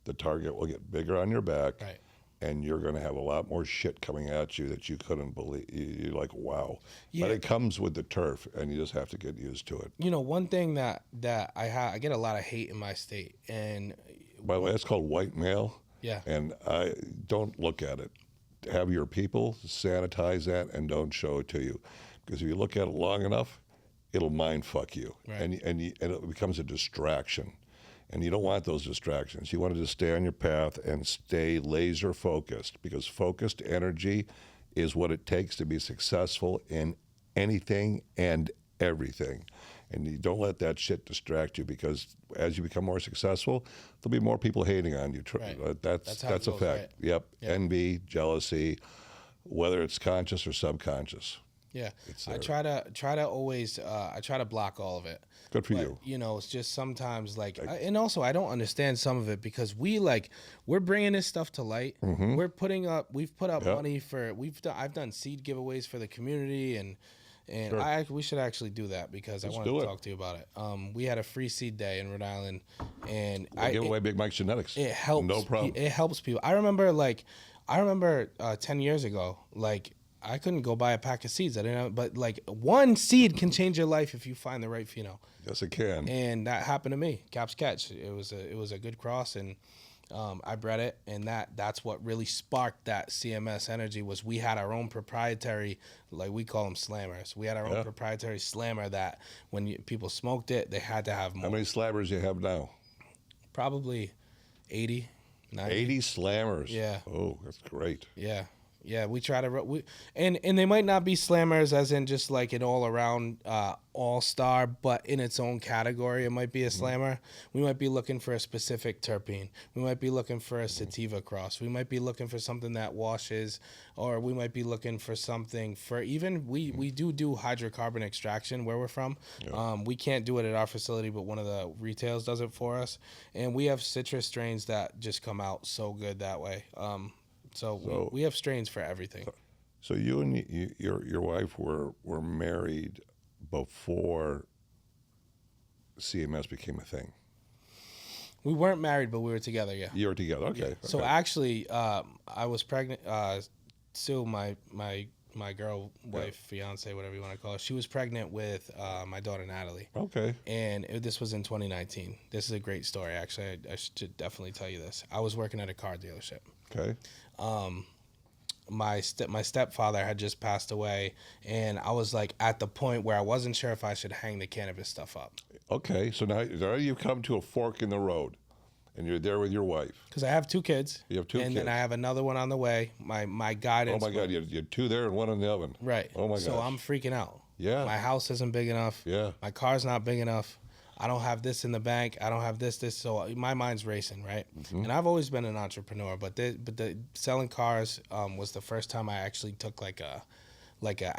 the target will get bigger on your back. Right. And you're going to have a lot more shit coming at you that you couldn't believe. You're like, wow. Yeah. But it comes with the turf, and you just have to get used to it. One thing that I get a lot of hate in my state, and By the way, that's called white male. yeah, And I don't look at it. Have your people sanitize that and don't show it to you, because if you look at it long enough, it'll mind fuck you, Right. and it becomes a distraction. And you don't want those distractions. You want to just stay on your path and stay laser focused, because focused energy is what it takes to be successful in anything and everything. And you don't let that shit distract you, because as you become more successful, there'll be more people hating on you. Right. That's how it a goes, fact. right? Yep. Yep. Envy, jealousy, whether it's conscious or subconscious. Yeah, It's I there. try to always I try to block all of it. Good for But, you. you know, it's just sometimes and also I don't understand some of it, because we're bringing this stuff to light. We've put up Yep. money for I've done seed giveaways for the community, and Sure. we should actually do that, because I Let's want do to it. talk to you about it. We had a free seed day in Rhode Island, and We'll give away Big Mike's genetics. it helps. No problem. It helps people. I remember 10 years ago, I couldn't go buy a pack of seeds. I didn't know, but one seed can change your life if you find the right pheno. Yes, it can. And that happened to me. Caps Catch. It was a good cross, and I bred it, and that's what really sparked that CMS energy. Was we had our own proprietary, we call them slammers. We had our own proprietary slammer that when people smoked it, they had to have more. How many slammers you have now? Probably 80, 90. 80 slammers. Yeah. Oh, that's great. Yeah, we try to and they might not be slammers as in just like an all around all star, but in its own category, it might be a slammer. We might be looking for a specific terpene. We might be looking for a sativa cross. We might be looking for something that washes, or we might be looking for something for even we do hydrocarbon extraction where we're from. We can't do it at our facility, but one of the retails does it for us, and we have citrus strains that just come out so good that way. So we have strains for everything. So you and your wife were married before CMS became a thing. We weren't married, but we were together. Yeah. You were together. Okay. So okay. actually, I was pregnant. Sue, my girl, wife, fiance, whatever you want to call her, she was pregnant with my daughter Natalie. Okay. And this was in 2019. This is a great story. Actually, I should definitely tell you this. I was working at a car dealership. Okay. My stepfather had just passed away, and I was at the point where I wasn't sure if I should hang the cannabis stuff up. Okay. So now you've come to a fork in the road, and you're there with your wife. Because I have 2 kids. You have 2 and kids. then I have another one on the way. My guidance. Oh my God! You had 2 there and 1 in the oven. Right. Oh my God. So I'm freaking out. Yeah. My house isn't big enough. Yeah. My car's not big enough. I don't have this in the bank. I don't have this. So my mind's racing, right? Mm-hmm. And I've always been an entrepreneur, but the selling cars was the first time I actually took a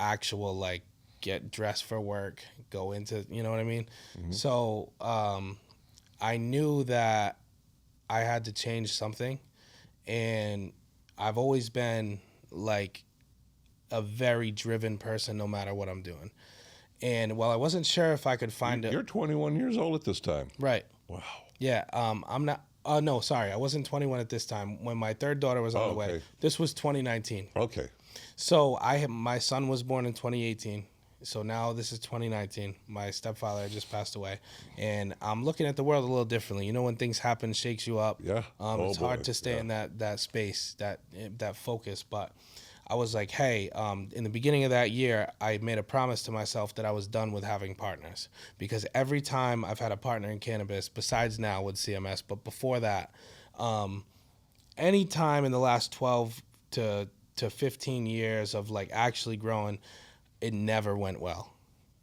actual get dressed for work, go into, you know what I mean? Mm-hmm. So I knew that I had to change something, and I've always been a very driven person no matter what I'm doing. And while I wasn't sure if I could find You're 21 years old at this time. Right. Wow. Yeah. I'm not. No, sorry. I wasn't 21 at this time. When my third daughter was on the way. Okay. This was 2019. Okay. So my son was born in 2018. So now this is 2019. My stepfather had just passed away, and I'm looking at the world a little differently. You know, when things happen, shakes you up. Yeah. It's hard boy. to stay in that space, that focus. But I was like, hey, in the beginning of that year, I made a promise to myself that I was done with having partners, because every time I've had a partner in cannabis, besides now with CMS, but before that, any time in the last 12 to 15 years of actually growing, it never went well.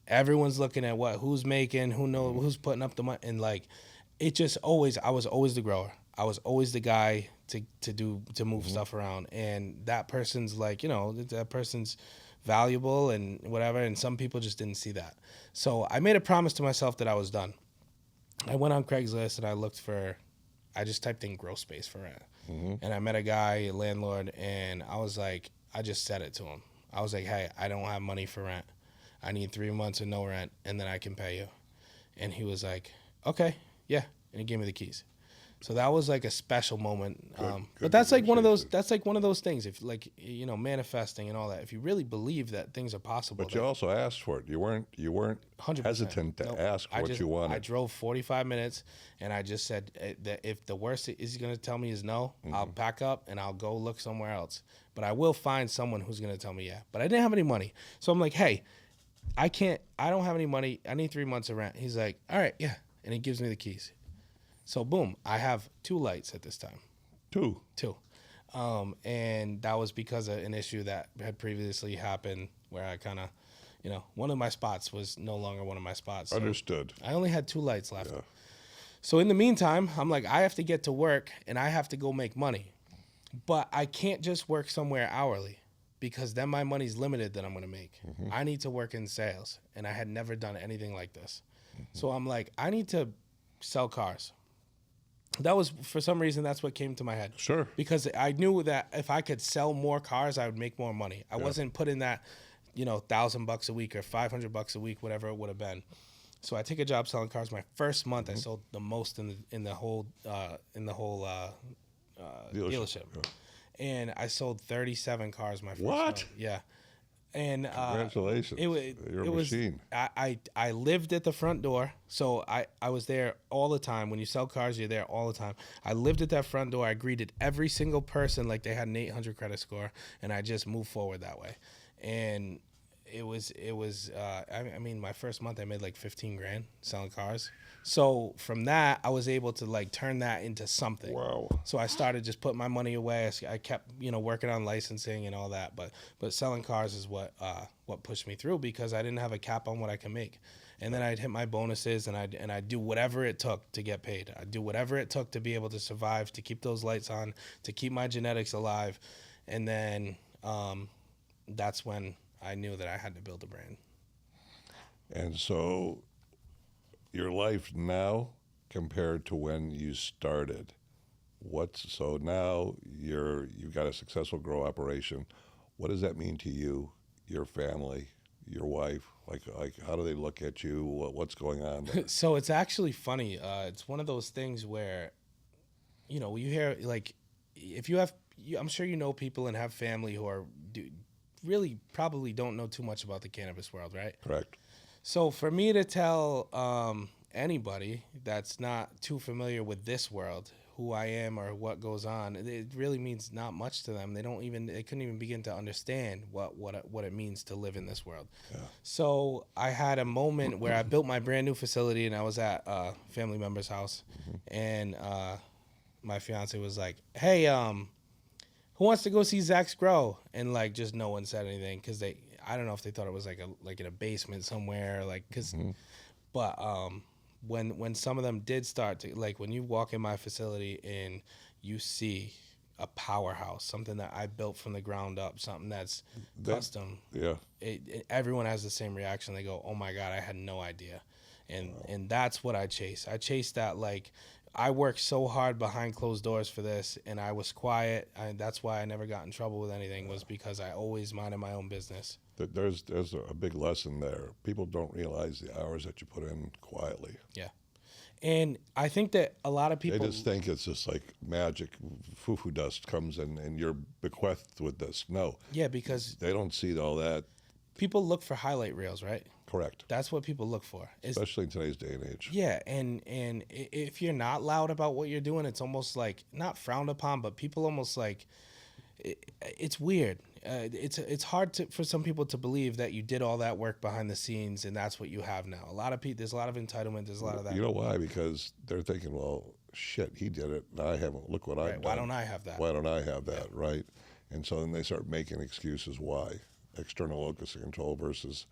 Everyone's looking at who's making, who's putting up the money, and it just always, I was always the grower. I was always the guy to move stuff around, and that person's that person's valuable and whatever, and some people just didn't see that. So I made a promise to myself that I was done. I went on Craigslist and I just typed in grow space for rent, and I met a guy, a landlord, and I just said it to him. I was like, hey, I don't have money for rent. I need 3 months of no rent, and then I can pay you. And he was like, okay, yeah, and he gave me the keys. So that was a special moment. But that's one of those. That's one of those things. If manifesting and all that. If you really believe that things are possible. But you also asked for it. You weren't 100%. hesitant to ask for what you wanted. I drove 45 minutes, and I just said that if the worst is going to tell me is no, I'll pack up and I'll go look somewhere else. But I will find someone who's going to tell me yeah. But I didn't have any money, so I'm like, hey, I don't have any money. I need 3 months of rent. He's like, all right, yeah, and he gives me the keys. So boom, I have 2 lights at this time. 2. 2. And that was because of an issue that had previously happened where I kind of, one of my spots was no longer one of my spots. So Understood. I only had 2 lights left. Yeah. So in the meantime, I'm like, I have to get to work and I have to go make money. But I can't just work somewhere hourly because then my money's limited that I'm going to make. I need to work in sales, and I had never done anything like this. So I'm like, I need to sell cars. That was, for some reason, that's what came to my head. Sure. Because I knew that if I could sell more cars, I would make more money. I wasn't putting that, $1,000 a week or $500 a week, whatever it would have been. So I take a job selling cars. My first month, I sold the most in the whole dealership. Yeah. And I sold 37 cars my first What? month. Yeah. And Congratulations. You're a machine. I lived at the front door, so I was there all the time. When you sell cars, you're there all the time. I lived at that front door. I greeted every single person like they had an 800 credit score, and I just moved forward that way. And it was I mean, my first month I made like 15 grand selling cars. So from that, I was able to like turn that into something. Wow. So I started just putting my money away. I kept, working on licensing and all that. But selling cars is what pushed me through because I didn't have a cap on what I can make. And then I'd hit my bonuses and I'd do whatever it took to get paid. I'd do whatever it took to be able to survive, to keep those lights on, to keep my genetics alive. And then that's when I knew that I had to build a brand. And so your life now compared to when you started, so now you've got a successful grow operation. What does that mean to you, your family, your wife? Like how do they look at you? What's going on there? So it's actually funny. It's one of those things where, you hear like, if you have, I'm sure you know people and have family who are really probably don't know too much about the cannabis world, right? Correct. So for me to tell anybody that's not too familiar with this world who I am or what goes on, it really means not much to them. They couldn't even begin to understand what it means to live in this world. Yeah. So I had a moment where I built my brand new facility and I was at a family member's house, and my fiance was like, "Hey, who wants to go see Zach's grow?" And like, just no one said anything because I don't know if they thought it was like in a basement somewhere, but when some of them did start to, like, when you walk in my facility and you see a powerhouse, something that I built from the ground up, something that's custom, everyone has the same reaction. They go, "Oh my God, I had no idea," and that's what I chase. I chase that, like, I worked so hard behind closed doors for this, and I was quiet. That's why I never got in trouble with anything, was because I always minded my own business. There's a big lesson there. People don't realize the hours that you put in quietly. Yeah. And I think that a lot of people... They just think it's just like magic, foo-foo dust comes in and you're bequeathed with this. No. Yeah, because... They don't see all that. People look for highlight reels, right? Correct. That's what people look for. Especially in today's day and age. Yeah, and if you're not loud about what you're doing, it's almost like, not frowned upon, but people almost like... It's weird. It's hard for some people to believe that you did all that work behind the scenes and that's what you have now. A lot of people, there's a lot of entitlement. There's a lot of that. You know why? Because they're thinking, well, shit, he did it, and I haven't. Look what I've done. Why don't I have that? Why don't I have that? Yeah. Right? And so then they start making excuses why. External locus of control versus,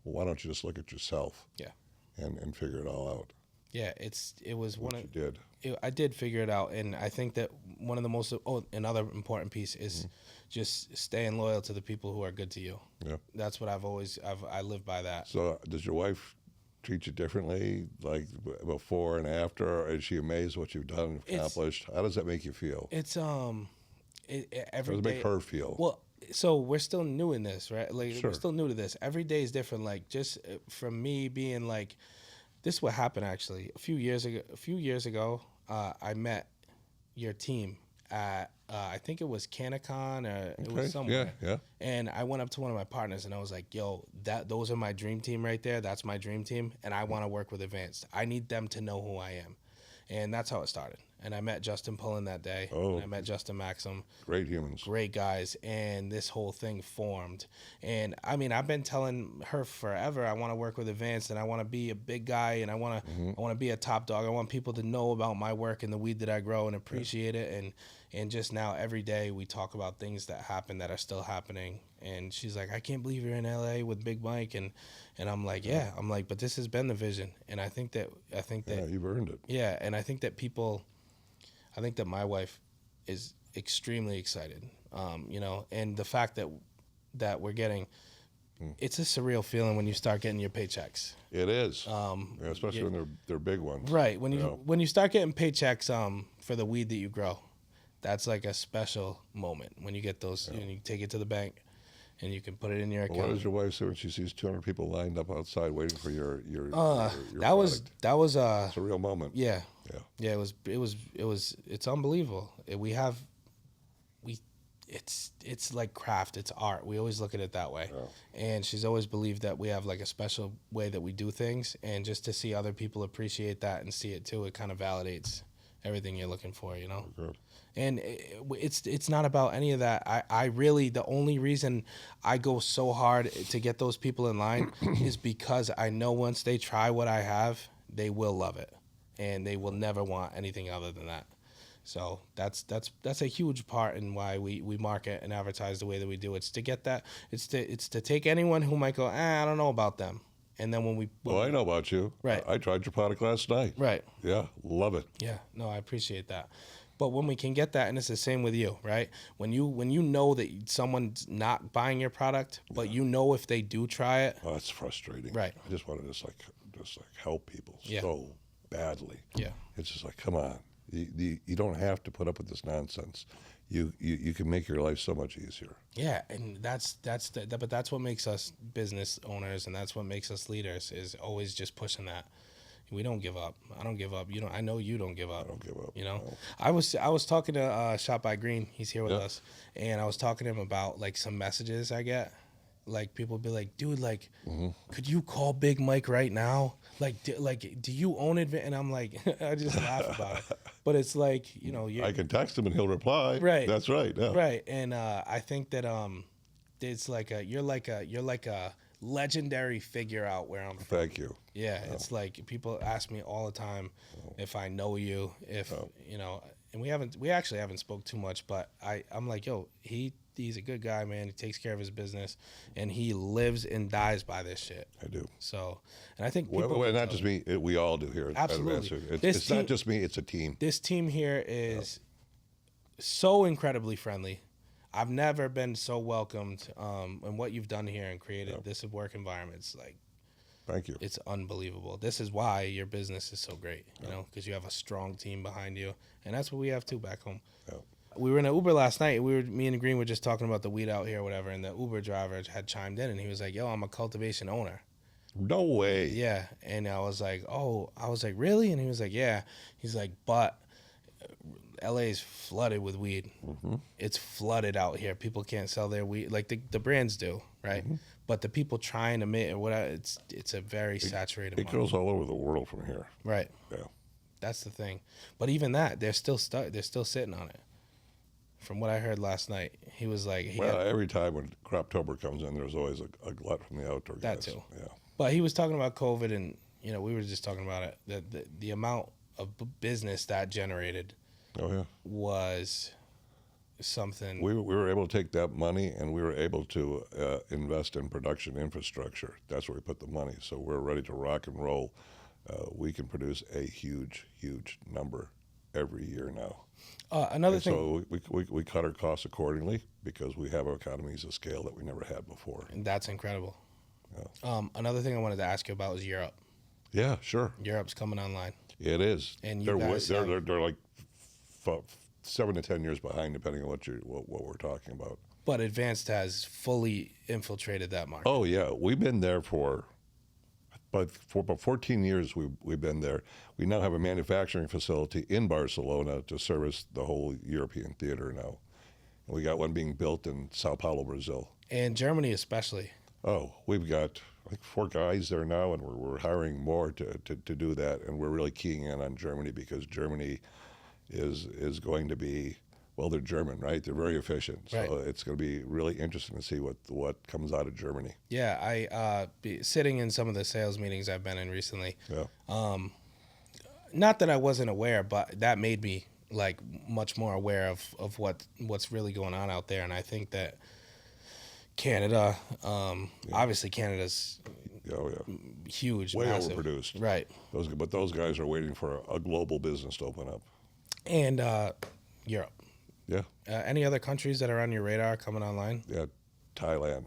well, why don't you just look at yourself? Yeah. And figure it all out. Yeah, it was one of you did. I did figure it out, and I think that one of the most another important piece is just staying loyal to the people who are good to you. Yeah, that's what I live by that. So does your wife treat you differently, like before and after? Or is she amazed what you've done and accomplished? How does that make you feel? It's every day. How does it make her feel? Well, so we're still new in this, right? Like, sure. We're still new to this. Every day is different. Like, just from me being like, this is what happened actually. A few years ago, I met your team at I think it was Canicon or it was somewhere. Yeah. And I went up to one of my partners and I was like, "Yo, those are my dream team right there. That's my dream team, and I want to work with Advanced. I need them to know who I am." And that's how it started. and I met Justin Pullen that day. Oh. And I met Justin Maxim. Great humans. Great guys, and this whole thing formed. And I mean, I've been telling her forever, I want to work with Advanced, and I want to be a big guy, and I want to be a top dog. I want people to know about my work and the weed that I grow and appreciate it. And just now, every day we talk about things that happen that are still happening. And she's like, I can't believe you're in LA with BigMike, and I'm like, yeah. I'm like, but this has been the vision, and I think that Yeah, you've earned it. yeah, and I think that my wife is extremely excited, you know, and the fact that we're getting, it's a surreal feeling when you start getting your paychecks. It is, especially when they're big ones. Right, when you start getting paychecks for the weed that you grow, that's like a special moment when you get those, and you take it to the bank, and you can put it in your account. What does your wife say when she sees 200 people lined up outside waiting for your that was it's a real moment. Yeah. Yeah. It's unbelievable. It's like craft, it's art. We always look at it that way. Yeah. And she's always believed that we have like a special way that we do things, and just to see other people appreciate that and see it too, it kind of validates everything you're looking for, you know. Good. And it's not about any of that. I really, the only reason I go so hard to get those people in line is because I know once they try what I have, they will love it, and they will never want anything other than that. So that's a huge part in why we market and advertise the way that we do. It's to get that. It's to take anyone who might go, I don't know about them, and then when I know about you. Right. I tried your product last night. Right. Yeah, love it. Yeah, no, I appreciate that. But when we can get that, and it's the same with you, right? When you know that someone's not buying your product, but you know if they do try it. Oh, it's frustrating. Right. I just want to just help people Yeah. so badly. Yeah. It's just like, come on. You don't have to put up with this nonsense. You can make your life so much easier. Yeah, and but that's what makes us business owners, and that's what makes us leaders, is always just pushing that. We don't give up. I don't give up. I know you don't give up. I don't give up. You know, No. I was talking to Shot by Green. He's here with us, and I was talking to him about like some messages I get. Like people be like, dude, like, could you call Big Mike right now? Like, do you own it? And I'm like, I just laugh about it. But it's like, I can text him and he'll reply. Right. That's right. Yeah. Right. And I think that it's like you're like a legendary figure out where I'm from. Thank you. Yeah, it's like people ask me all the time if I know you, and we actually haven't spoke too much, but I'm like, yo, he's a good guy, man. He takes care of his business, and he lives and dies by this shit. I do. So, and I think people, well, not just me, we all do here. Absolutely. It's not just me, it's a team. This team here is so incredibly friendly. I've never been so welcomed, and what you've done here and created this work environment's like, thank you. it's unbelievable. This is why your business is so great, because you have a strong team behind you, and that's what we have too back home. Yeah. We were in an Uber last night. Me and Green were just talking about the weed out here or whatever, and the Uber driver had chimed in, and he was like, yo, I'm a cultivation owner. No way. Yeah, and I was like, really? And he was like, yeah. He's like, but LA is flooded with weed. Mm-hmm. It's flooded out here. People can't sell their weed like the brands do, right? Mm-hmm. But the people trying to make it's a very saturated market. It goes all over the world from here. Right. Yeah. That's the thing. But even that, they're still stuck. They're still sitting on it. From what I heard last night, he was like, every time when Croptober comes in, there's always a glut from the outdoor guys. That too. Yeah. But he was talking about COVID, and we were just talking about it. The amount of business that generated. Oh yeah. Was something. We were able to take that money and we were able to invest in production infrastructure. That's where we put the money. So we're ready to rock and roll. We can produce a huge, huge number every year now. Another thing. So we cut our costs accordingly because we have economies of scale that we never had before. And that's incredible. Yeah. Another thing I wanted to ask you about was Europe. Yeah, sure. Europe's coming online. It is. And they're like 7 to 10 years behind, depending on what we're talking about. But Advanced has fully infiltrated that market. Oh yeah, we've been there for about 14 years. We've been there. We now have a manufacturing facility in Barcelona to service the whole European theater now. And we got one being built in Sao Paulo, Brazil. And Germany especially. Oh, we've got I think 4 guys there now, and we're hiring more to do that. And we're really keying in on Germany because Germany is going to be, well, they're German, right? They're very efficient. So Right. it's going to be really interesting to see what comes out of Germany. Yeah, I sitting in some of the sales meetings I've been in recently. Yeah. Not that I wasn't aware, but that made me like much more aware of what's really going on out there. And I think that Canada, obviously Canada's Oh, yeah. huge, Way massive. overproduced. Right. But those guys are waiting for a global business to open up. And Europe. Yeah. Any other countries that are on your radar coming online? Yeah. Thailand.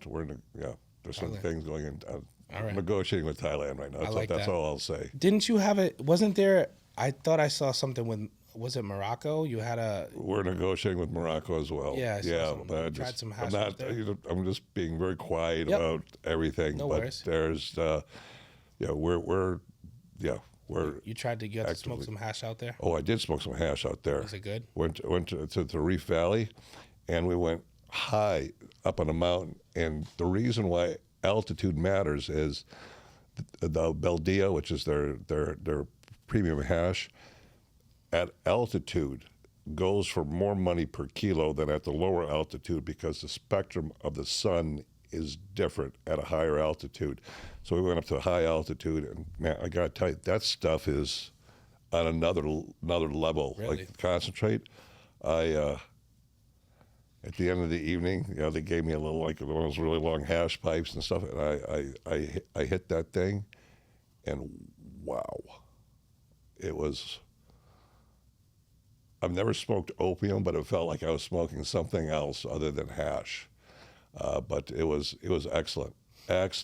There's some Thailand. things going in. All right. Negotiating with Thailand right now. That's that. all I'll say. Didn't you have it? Wasn't there? I thought I saw something with. Was it Morocco? You had a. We're negotiating with Morocco as well. Yeah, I saw yeah. something. But You tried some hash I'm out there? I'm just being very quiet Yep. about everything. No but worries. there's, we're. You tried to get to smoke actively- some hash out there. Oh, I did smoke some hash out there. Was it good? Went to Reef Valley, and we went high up on a mountain. And the reason why altitude matters is the Beldia, which is their premium hash, at altitude goes for more money per kilo than at the lower altitude because the spectrum of the sun is different at a higher altitude. So we went up to a high altitude, and man, I gotta tell you, that stuff is on another level. Really? Like concentrate. At the end of the evening, they gave me a little, like one of those really long hash pipes and stuff, and I hit that thing, and wow, it was. I've never smoked opium, but it felt like I was smoking something else other than hash. But it was excellent. It's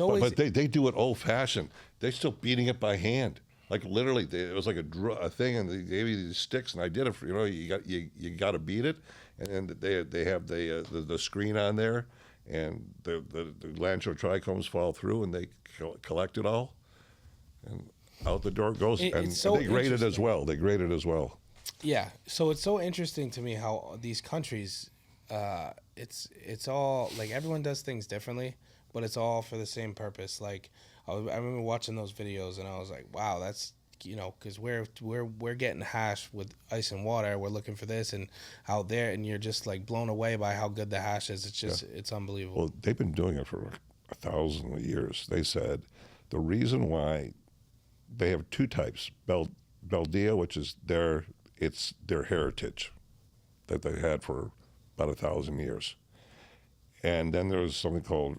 always. But they do it old fashioned. They're still beating it by hand. Like literally, it was like a thing, and they gave you these sticks, and I did it. You got to beat it, and they have the screen on there, and the Lancho trichomes fall through, and they collect it all, and out the door it goes. And It's so they grade it as interesting. well. Yeah, so it's so interesting to me how these countries, it's all like everyone does things differently, but it's all for the same purpose. Like I remember watching those videos and I was like, wow, that's because we're getting hash with ice and water. We're looking for this and out there, and you're just like blown away by how good the hash is. It's just it's unbelievable. Well, they've been doing it for 1,000 years. They said the reason why they have two types: Beldia, which is their heritage that they had for about 1,000 years, and then there's something called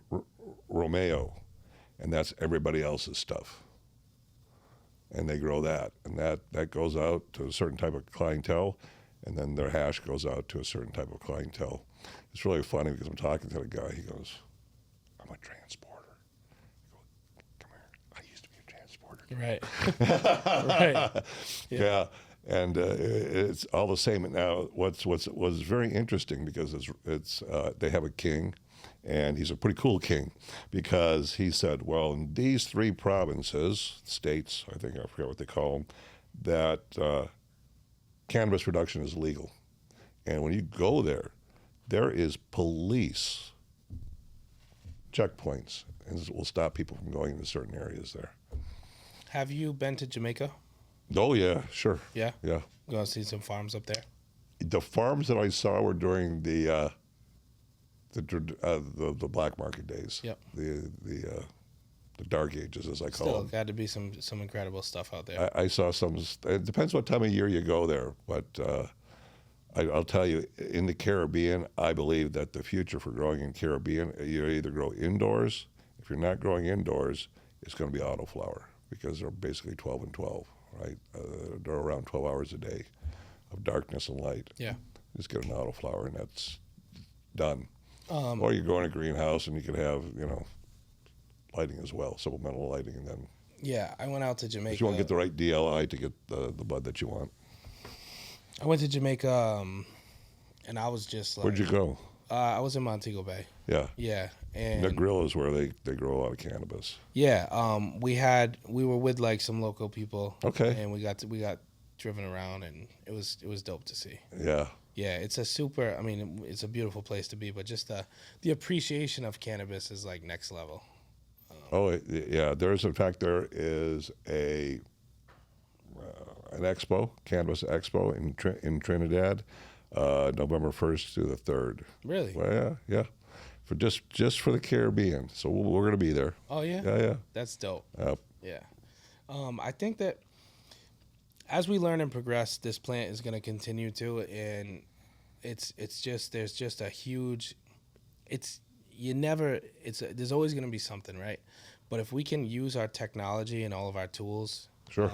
Romeo, and that's everybody else's stuff. And they grow that, and that goes out to a certain type of clientele, and then their hash goes out to a certain type of clientele. It's really funny because I'm talking to the guy. He goes, "I'm a transporter." I go, "Come here. I used to be a transporter." Right. Right. Yeah. And it's all the same. Now, what's very interesting because it's they have a king, and he's a pretty cool king, because he said, well, in these 3 provinces, states, I forget what they call them, that cannabis production is legal, and when you go there, there is police checkpoints, and it will stop people from going into certain areas there. Have you been to Jamaica? Oh yeah, sure. Yeah. Yeah. Go see some farms up there. The farms that I saw were during the black market days. Yep. The dark ages, as I call Still, them. got to be some incredible stuff out there. I saw some. It depends what time of year you go there, but I'll tell you, in the Caribbean, I believe that the future for growing in Caribbean, you either grow indoors. If you're not growing indoors, it's going to be autoflower, because they're basically 12 and 12, right? They're around 12 hours a day of darkness and light. Yeah. Just get an autoflower, and that's done. Or you go in a greenhouse, and you could have, lighting as well, supplemental lighting, and then yeah, I went out to Jamaica. you want to get the right DLI to get the bud that you want. I went to Jamaica, and I was just like, Where'd you go? I was in Montego Bay. Yeah. Yeah, and The grill is where they grow a lot of cannabis. yeah, we were with like some local people. Okay. And we got driven around, and it was dope to see. Yeah. Yeah, it's a beautiful place to be, but just the appreciation of cannabis is like next level. Oh, yeah. There is a an expo, cannabis expo in Trinidad, November 1st to the 3rd. Really? Well, yeah. For just for the Caribbean. So we're going to be there. Oh yeah. Yeah. That's dope. Yep. Yeah. I think that as we learn and progress, this plant is going to continue to, and it's just there's just a huge. There's always going to be something, right? But if we can use our technology and all of our tools, Sure.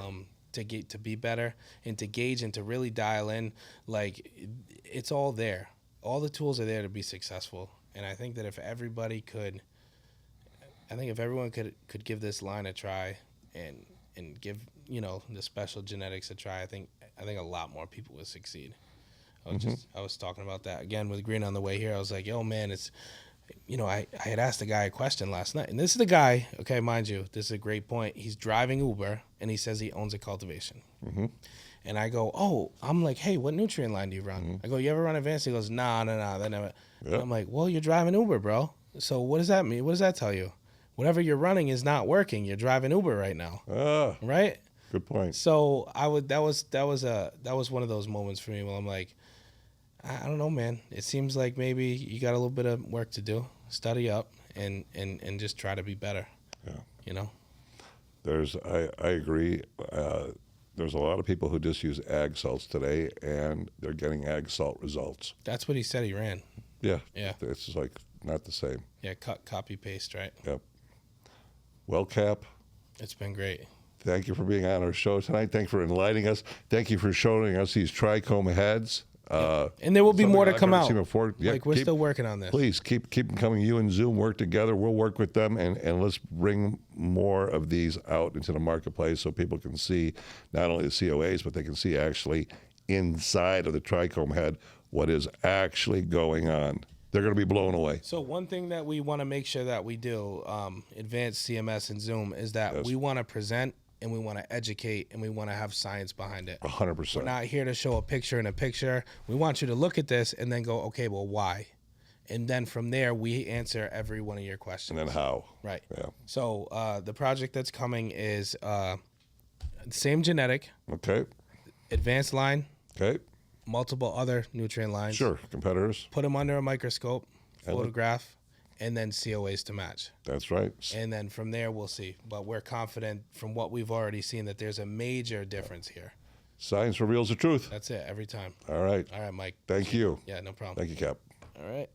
To be better and to gauge and to really dial in, like it's all there. All the tools are there to be successful. And I think that if everybody could, if everyone could give this line a try and give, the special genetics a try, I think a lot more people would succeed. I was talking about that again with Green on the way here. I was like, yo, man, it's, I had asked a guy a question last night, and this is the guy, okay, mind you, this is a great point. He's driving Uber, and he says he owns a cultivation. Mm-hmm. And I go, I'm like, hey, what nutrient line do you run? Mm-hmm. I go, you ever run advanced? He goes, nah, they never. Yep. I'm like, well, you're driving Uber, bro. So what does that mean? What does that tell you? Whatever you're running is not working. You're driving Uber right now, right? Good point. So that was one of those moments for me where I'm like, I don't know, man. It seems like maybe you got a little bit of work to do. Study up and just try to be better. Yeah. I agree. There's a lot of people who just use ag salts today, and they're getting ag salt results. That's what he said he ran. Yeah. Yeah. It's just like not the same. Yeah, copy, paste, right? Yep. Well, Cap. It's been great. Thank you for being on our show tonight. Thank you for enlightening us. Thank you for showing us these trichome heads. And there will be more to come out. Yeah, we're still working on this. Please keep them coming. You and Zoom work together. We'll work with them, and let's bring more of these out into the marketplace so people can see not only the COAs, but they can see actually inside of the trichome head what is actually going on. They're going to be blown away. So one thing that we want to make sure that we do, advanced CMS and Zoom, is that we want to present and we want to educate and we want to have science behind it. 100%. We're not here to show a picture in a picture. We want you to look at this and then go, okay, well, why? And then from there, we answer every one of your questions. And then how. Right. Yeah. So the project that's coming is same genetic. Okay. Advanced line. Okay. Multiple other nutrient lines. Sure. Competitors. Put them under a microscope, photograph, and then COAs to match. That's right. And then from there, we'll see. But we're confident from what we've already seen that there's a major difference here. Science reveals the truth. That's it, every time. All right. All right, Mike. Thank you. Yeah, no problem. Thank you, Cap. All right.